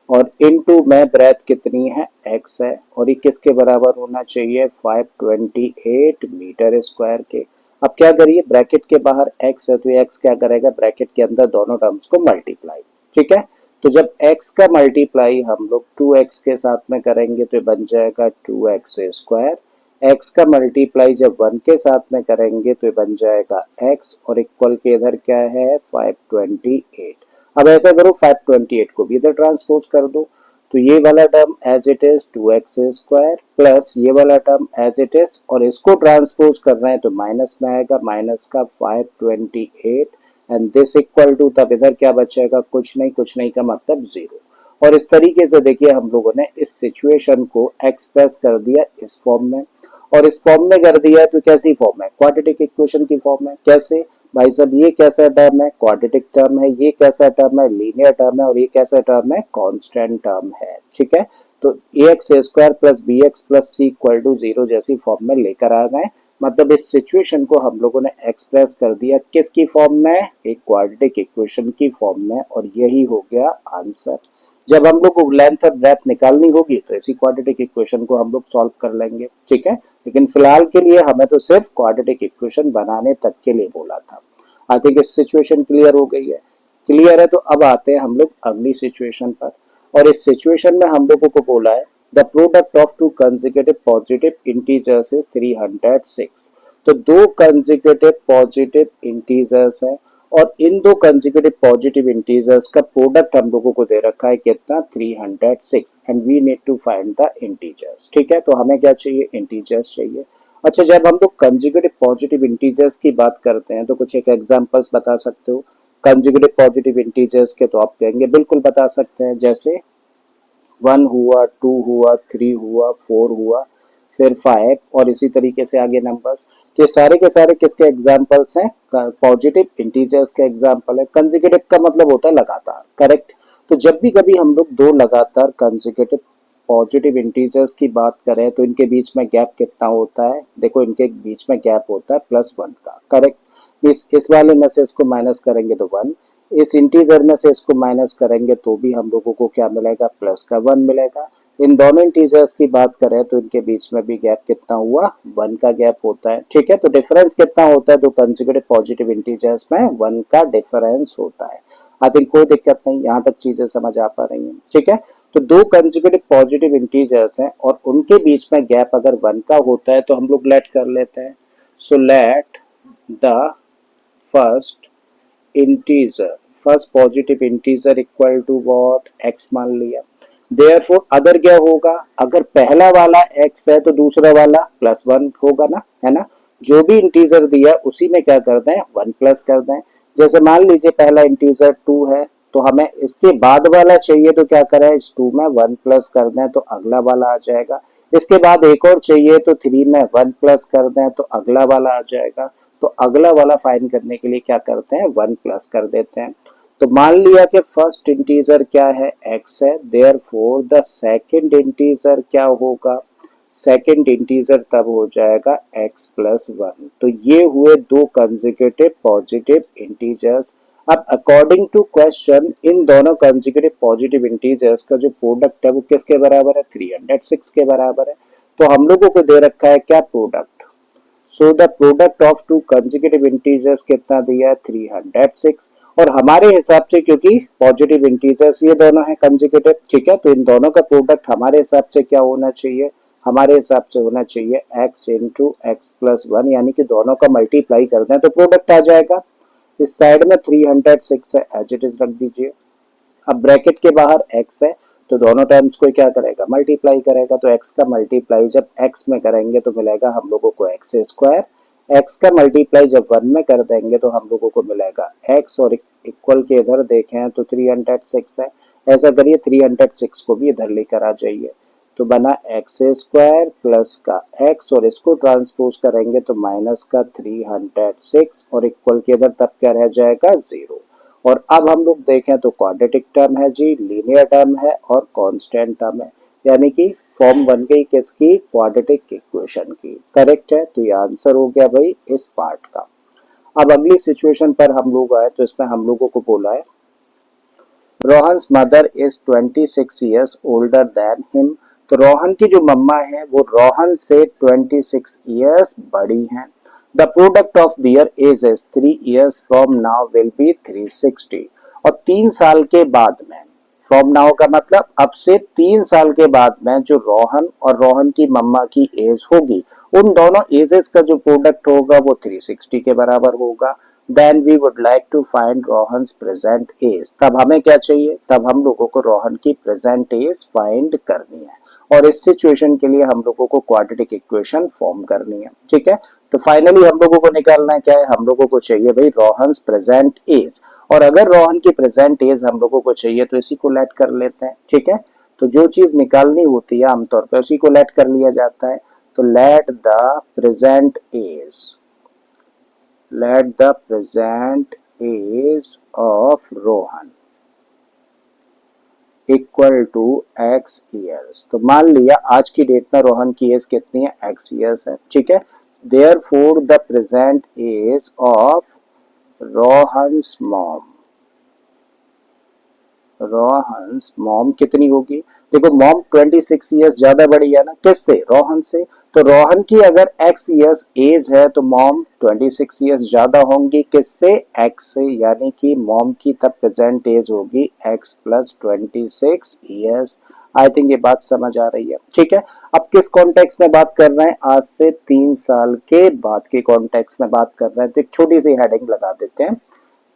और इनटू में ब्रेथ कितनी है, x है, और ये किसके बराबर होना चाहिए, 528 मीटर स्क्वायर के। अब क्या करिए, ब्रैकेट के बाहर x है तो ये x क्या करेगा, ब्रैकेट के अंदर दोनों टर्म्स को मल्टीप्लाई। ठीक है, तो जब x का मल्टीप्लाई हम लोग 2x के साथ में करेंगे तो बन जाएगा 2x स्क्वायर, x का मल्टीप्लाई जब 1 के साथ में करेंगे तो बन जाएगा x और इक्वल के इधर क्या है, 528। अब ऐसा करो 528 को भी इधर ट्रांसपोज कर दो, तो ये वाला term as it is 2x square plus ये वाला टर्म एज इट इज, और इसको ट्रांसपोज कर रहे हैं तो माइनस में आएगा, माइनस का 528 एंड दिस इक्वल टू, तब इधर क्या बचेगा, कुछ नहीं का मतलब 0। और इस तरीके से देखिए हम लोगों ने इस सिचुएशन को एक्सप्रेस कर दिया इस फॉर्म में, और इस फॉर्म में कर दिया तो कैसी फॉर्म है, क्वाड्रेटिक इक्वेशन की फॉर्म है। कैसे भाई साहब, ये कैसा टर्म है, क्वाड्रेटिक टर्म है, ये कैसा टर्म है, लीनियर टर्म है, और ये कैसा टर्म है, कांस्टेंट टर्म है। ठीक है, तो ax square plus bx plus c equal to 0 जैसी फॉर्म में लेकर आ गए मतलब इस सिचुएशन को हम लोगों ने एक्सप्रेस कर दिया किसकी फॉर्म में, एक क्वाड्रेटिक इक्वेशन की फॉर्म में, और यही हो गया आंसर। जब हम लोग को लेंथ और ब्रेथ निकालनी होगी तो इसी क्वाड्रेटिक इक्वेशन को हम लोग सॉल्व कर लेंगे, ठीक है। लेकिन फिलहाल के लिए हमें तो सिर्फ क्वाड्रेटिक इक्वेशन बनाने तक के लिए बोला था। आई थिंक इस सिचुएशन क्लियर हो गई है। क्लियर है तो अब आते हैं हम लोग अगली सिचुएशन पर, और इस सिचुएशन में हम लोगों को बोला है the product of to consecutive positive integers is 306। तो दो कंसेक्यूटिव पॉजिटिव इंटीजर्स हैं, और इन दो कंसेक्यूटिव पॉजिटिव इंटीजर्स का प्रोडक्ट हम लोगों को दे रखा है कितना, 306, and we need to find the integers, ठीक है। तो हमें क्या चाहिए, इंटीजर्स चाहिए। अच्छा, जब हम लोग कंसेक्यूटिव पॉजिटिव इंटीजर्स की बात करते हैं तो कुछ एक एग्जांपल्स बता सकते हो कंसेक्यूटिव पॉजिटिव इंटीजर्स के? तो आप कहेंगे बिल्कुल बता सकते हैं, जैसे 1 हुआ, 2 हुआ, 3 हुआ, 4 हुआ, फिर 5, और इसी तरीके से आगे नंबर्स। तो ये सारे के सारे किसके एग्जांपल्स हैं, पॉजिटिव इंटीजर्स के एग्जांपल है। कंसेक्यूटिव का मतलब होता है लगातार, करेक्ट। तो जब भी कभी हम लोग दो लगातार कंसेक्यूटिव पॉजिटिव इंटीजर्स की बात करें तो इनके बीच में गैप कितना होता है, देखो इनके बीच में गैप होता है +1 का, करेक्ट। इस वाले में से इसको माइनस करेंगे तो 1, इस इंटीजर में से इसको माइनस करेंगे तो भी हम लोगों को क्या मिलेगा, +1 मिलेगा। इन दोनों इंटीजर्स की बात करें तो इनके बीच में भी गैप कितना हुआ, 1 का गैप होता है, ठीक है। तो डिफरेंस कितना होता है, दो कंसेक्यूटिव पॉजिटिव इंटीजर्स में 1 का डिफरेंस होता है। आई थिंक कोई दिक्कत नहीं, यहाँ तक चीजें समझ आ पा रही हैं, ठीक है। तो दो कंसेक्यूटिव पॉजिटिव इंटीजर्स हैं और उनके बीच में गैप अगर 1 का होता है तो हम लोग लेट कर लेते हैं। So let the first integer, first positive integer equal to what, x मान लिया। देयरफॉर अदर क्या होगा, अगर पहला वाला x है तो दूसरा वाला +1 होगा ना, है ना। जो भी इंटीजर दिया उसी में क्या कर दें, 1 प्लस कर दें। जैसे मान लीजिए पहला इंटीजर 2 है तो हमें इसके बाद वाला चाहिए तो क्या करें, इस 2 में 1 प्लस कर दें तो अगला वाला आ जाएगा। इसके बाद एक और चाहिए तो 3 में 1 प्लस कर दें तो अगला वाला आ जाएगा। तो अगला वाला फाइंड करने के लिए क्या करते हैं, 1 प्लस कर देते हैं। तो मान लिया कि फर्स्ट इंटीजर क्या है, x है, देयरफॉर द सेकंड इंटीजर क्या होगा, सेकंड इंटीजर तब हो जाएगा x +1। तो ये हुए दो कंसेक्यूटिव पॉजिटिव इंटीजर्स। अब अकॉर्डिंग टू क्वेश्चन इन दोनों कंसेक्यूटिव पॉजिटिव इंटीजर्स का जो प्रोडक्ट है वो किसके बराबर है, 306 के बराबर है। तो हम लोगों को दे रखा है क्या, product. So the product of to consecutive integers कितना दिया है, 306। और हमारे हिसाब से क्योंकि पॉजिटिव इंटीजर्स ये दोनों हैं कंसेक्यूटिव, ठीक है, तो इन दोनों का प्रोडक्ट हमारे हिसाब से क्या होना चाहिए, हमारे हिसाब से होना चाहिए x इंटू एक्स +1, यानी कि दोनों का मल्टीप्लाई कर दें तो प्रोडक्ट आ जाएगा। इस साइड में 306 है, एज इट इज रख दीजिए। अब ब्रैकेट के बाहर x है तो दोनों टर्म्स को क्या करेगा, मल्टीप्लाई करेगा। तो x का मल्टीप्लाई जब x में करेंगे तो मिलेगा हम लोगों को x²। x का मल्टीप्लाई जब 1 में कर देंगे तो हम लोगों को मिलेगा x, और इक्वल के इधर देखें तो 306 है। ऐसा करिए 306 को भी इधर लेकर आ जाइए, तो बना x² प्लस का x, और इसको ट्रांसपोज करेंगे तो माइनस का 306, और इक्वल के इधर तब क्या रह जाएगा, 0। और अब हम लोग देखें तो क्वाड्रेटिक टर्म है जी, लीनियर टर्म है और कांस्टेंट टर्म है, यानी कि फॉर्म बन गई किसकी, क्वाड्रेटिक इक्वेशन की, करेक्ट है। तो ये आंसर हो गया भाई इस पार्ट का। अब अगली सिचुएशन पर हम लोग आए तो इसमें हम लोगों को बोला है Rohan's mother is 26 years older than him. तो रोहन की जो मम्मा है वो रोहन से 26 ईयर्स बड़ी हैं। The product of their ages 3 years from now will be 360। और 3 साल के बाद में, फ्रॉम नाउ का मतलब अब से 3 साल के बाद में जो रोहन और रोहन की मम्मा की एज होगी, उन दोनों एजेस का जो प्रोडक्ट होगा वो 360 के बराबर होगा। Then we would like to find Rohan's present age. तब हमें क्या चाहिए, तब हम लोगों को रोहन की प्रेजेंट एज फाइंड करनी है, और इस सिचुएशन के लिए हम लोगों को क्वाड्रेटिक इक्वेशन फॉर्म करनी है, ठीक है। तो फाइनली हम लोगों को निकालना क्या है, हम लोगों को चाहिए भाई रोहन्स प्रेजेंट एज। और अगर रोहन की प्रेजेंट एज हम लोगों को चाहिए तो इसी को लेट कर लेते हैं, ठीक है। तो जो चीज निकालनी होती है आमतौर पर उसी को लेट कर लिया जाता है। तो let the present age, let the present age of Rohan equal to x years. तो मान लिया आज की डेट में रोहन की एज कितनी है, x ईयर्स है, ठीक है। Therefore the present age of Rohan's mom, Rohan's mom कितनी होगी? देखो मॉम 26 ईयर्स ज्यादा बड़ी है ना, किससे? रोहन से। तो रोहन की अगर x ईयर्स एज है तो मॉम 26 ईयर्स ज्यादा होंगी, किससे? x से, यानी कि मॉम की तब प्रेजेंट एज होगी x plus 26 years. I think ये बात समझ आ रही है, ठीक है। अब किस कॉन्टेक्स्ट में बात कर रहे हैं? आज से 3 साल के बाद के कॉन्टेक्स्ट में बात कर रहे हैं। तो एक छोटी सी हेडिंग लगा देते हैं,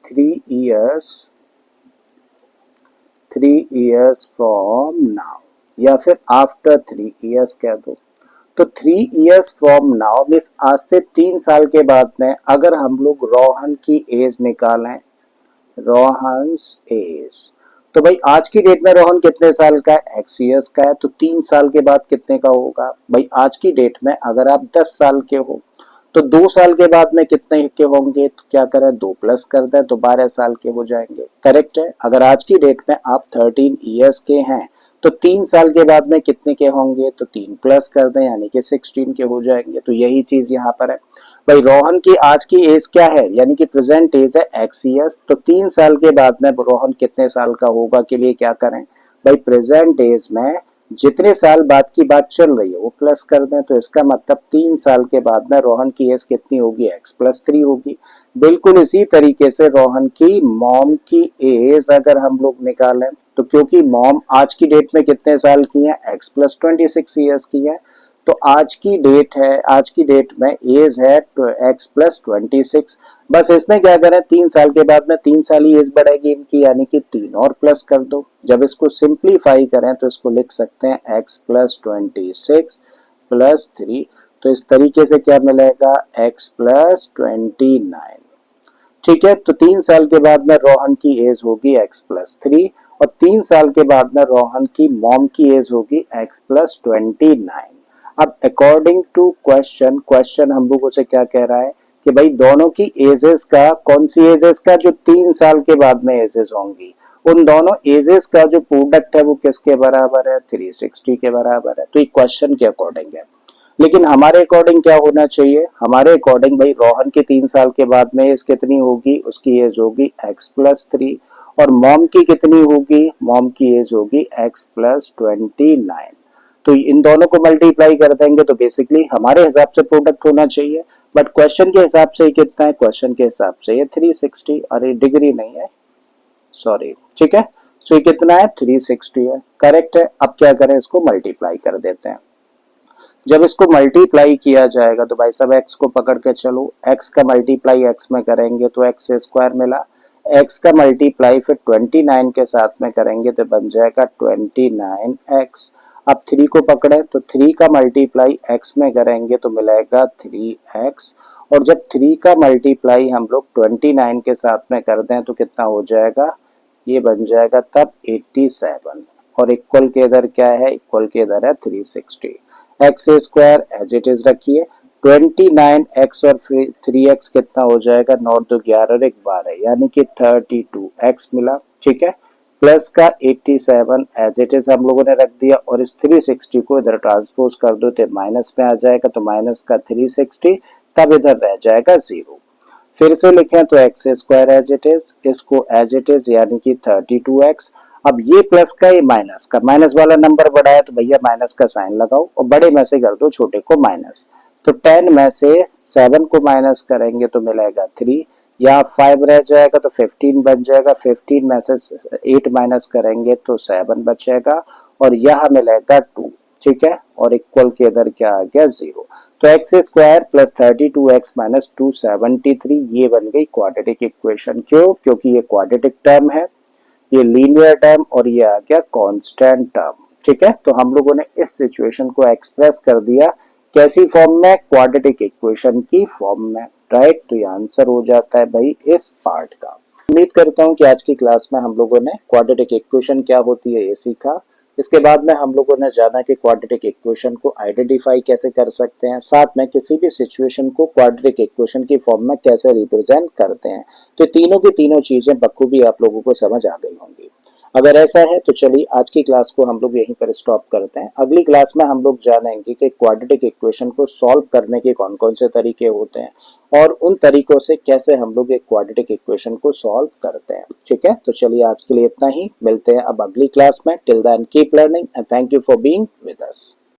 3 years from now, या फिर आफ्टर 3 years कह दो। तो 3 years from now मीन्स आज से 3 साल के बाद में अगर हम लोग रोहन की एज निकालें, रोहन्स एज, तो भाई आज की डेट में रोहन कितने साल का है? x ईयर्स का है। तो 3 साल के बाद कितने का होगा? भाई आज की डेट में अगर आप 10 साल के हो तो 2 साल के बाद में कितने के होंगे? तो क्या करें, 2 प्लस कर दें तो 12 साल के हो जाएंगे। करेक्ट है। अगर आज की डेट में आप 13 ईयर्स के हैं तो 3 साल के बाद में कितने के होंगे? तो 3 प्लस कर दें यानी कि 16 के हो जाएंगे। तो यही चीज यहाँ पर है भाई। रोहन की आज की एज क्या है? यानी कि प्रेजेंट एज है x ईयर्स। तो 3 साल के बाद में रोहन कितने साल का होगा के लिए क्या करें भाई, प्रेजेंट एज में जितने साल बाद की बात चल रही है वो प्लस कर दें। तो इसका मतलब 3 साल के बाद में रोहन की एज कितनी होगी? x प्लस 3 होगी। बिल्कुल इसी तरीके से रोहन की मॉम की एज अगर हम लोग निकालें तो क्योंकि मॉम आज की डेट में कितने साल की है? x प्लस 26 ईयर्स की है। तो आज की डेट है, आज की डेट में एज है x प्लस 26। बस इसमें क्या करें, 3 साल के बाद में 3 साल ही एज बढ़ेगी इनकी, यानी कि 3 और प्लस कर दो। जब इसको सिंप्लीफाई करें तो इसको लिख सकते हैं x प्लस 26 प्लस 3। तो इस तरीके से क्या मिलेगा? x plus 29। ठीक है। तो 3 साल के बाद में रोहन की एज होगी x प्लस 3 और 3 साल के बाद में रोहन की मॉम की एज होगी x प्लस 29। अब अकॉर्डिंग टू क्वेश्चन, क्वेश्चन हम लोगों से क्या कह रहा है कि भाई दोनों की एजेस का, कौन सी एजेस का? जो 3 साल के बाद में एजेस होंगी, उन दोनों एजेस का जो प्रोडक्ट है वो किसके बराबर है? 360 के बराबर है। तो ये क्वेश्चन के अकॉर्डिंग है। लेकिन हमारे अकॉर्डिंग क्या होना चाहिए? हमारे अकॉर्डिंग भाई रोहन की 3 साल के बाद में एज कितनी होगी? उसकी एज होगी x प्लस 3 और मॉम की कितनी होगी? मॉम की एज होगी x प्लस 29। तो इन दोनों को मल्टीप्लाई कर देंगे तो बेसिकली हमारे हिसाब से प्रोडक्ट होना चाहिए, बट क्वेश्चन के हिसाब से कितना है? क्वेश्चन के हिसाब से ये 360, अरे डिग्री नहीं है, सॉरी, ठीक है। सो ये कितना है? 360 है। करेक्ट है। अब क्या करें, इसको मल्टीप्लाई कर देते हैं। जब इसको मल्टीप्लाई किया जाएगा तो भाई साहब x को पकड़ के चलो, x का मल्टीप्लाई x में करेंगे तो x स्क्वायर मिला, x का मल्टीप्लाई फिर 29 के साथ में करेंगे तो बन जाएगा 29x। अब 3 को पकड़े तो 3 का मल्टीप्लाई x में करेंगे तो मिलेगा 3x, और जब 3 का मल्टीप्लाई हम लोग 29 के साथ में कर दें तो कितना हो जाएगा? ये बन जाएगा तब 87, और इक्वल के इधर क्या है? इक्वल के इधर है 360। X square as it is रखिए, 29x और फिर 3x कितना हो जाएगा? 9 2 11 और 1 12, यानी कि 32x मिला। ठीक है। प्लस का 87 एज इट इज हम लोगों ने रख दिया, और इस 360 को इधर ट्रांसपोज कर दो तो माइनस में आ जाएगा, तो माइनस का 360, तब इधर रह जाएगा 0। फिर से लिखें तो x square as it is, इसको एज इट इज यानी कि 32x। अब ये प्लस का, ये माइनस का, माइनस वाला नंबर बड़ा है तो भैया माइनस का साइन लगाओ और बड़े में से कर दो छोटे को माइनस। तो 10 में से 7 को माइनस करेंगे तो मिलेगा 3, या 5 रह जाएगा तो 15 बच जाएगा, 15 में से 8 माइनस करेंगे तो 7 बचेगा, और यह मिलेगा 2। ठीक है। और इक्वल के इधर क्या आ गया? 0। तो x square plus 32x minus 273, ये बन गई क्वाड्रेटिक इक्वेशन। क्यों? क्योंकि ये क्वाड्रेटिक टर्म है, ये लीनियर टर्म, और ये आ गया कांस्टेंट टर्म। ठीक है। तो हम लोगों ने इस सिचुएशन को एक्सप्रेस कर दिया कैसी फॉर्म में? क्वाड्रेटिक इक्वेशन की फॉर्म में। राइट। तो ये आंसर हो जाता है भाई इस पार्ट का। उम्मीद करता हूँ कि आज की क्लास में हम लोगों ने क्वाड्रेटिक इक्वेशन क्या होती है ये सीखा। इसके बाद में हम लोगों ने जाना कि क्वाड्रेटिक इक्वेशन को आइडेंटिफाई कैसे कर सकते हैं, साथ में किसी भी सिचुएशन को क्वाड्रेटिक इक्वेशन की फॉर्म में कैसे रिप्रेजेंट करते हैं। तो तीनों की तीनों चीजें बखूबी आप लोगों को समझ आ गई होंगी। अगर ऐसा है तो चलिए आज की क्लास को हम लोग यहीं पर स्टॉप करते हैं। अगली क्लास में हम लोग जानेंगे कि क्वाड्रेटिक इक्वेशन को सॉल्व करने के कौन कौन से तरीके होते हैं और उन तरीकों से कैसे हम लोग एक क्वाड्रेटिक इक्वेशन को सॉल्व करते हैं। ठीक है, तो चलिए आज के लिए इतना ही, मिलते हैं अब अगली क्लास में। Till then keep learning and thank you for being with us.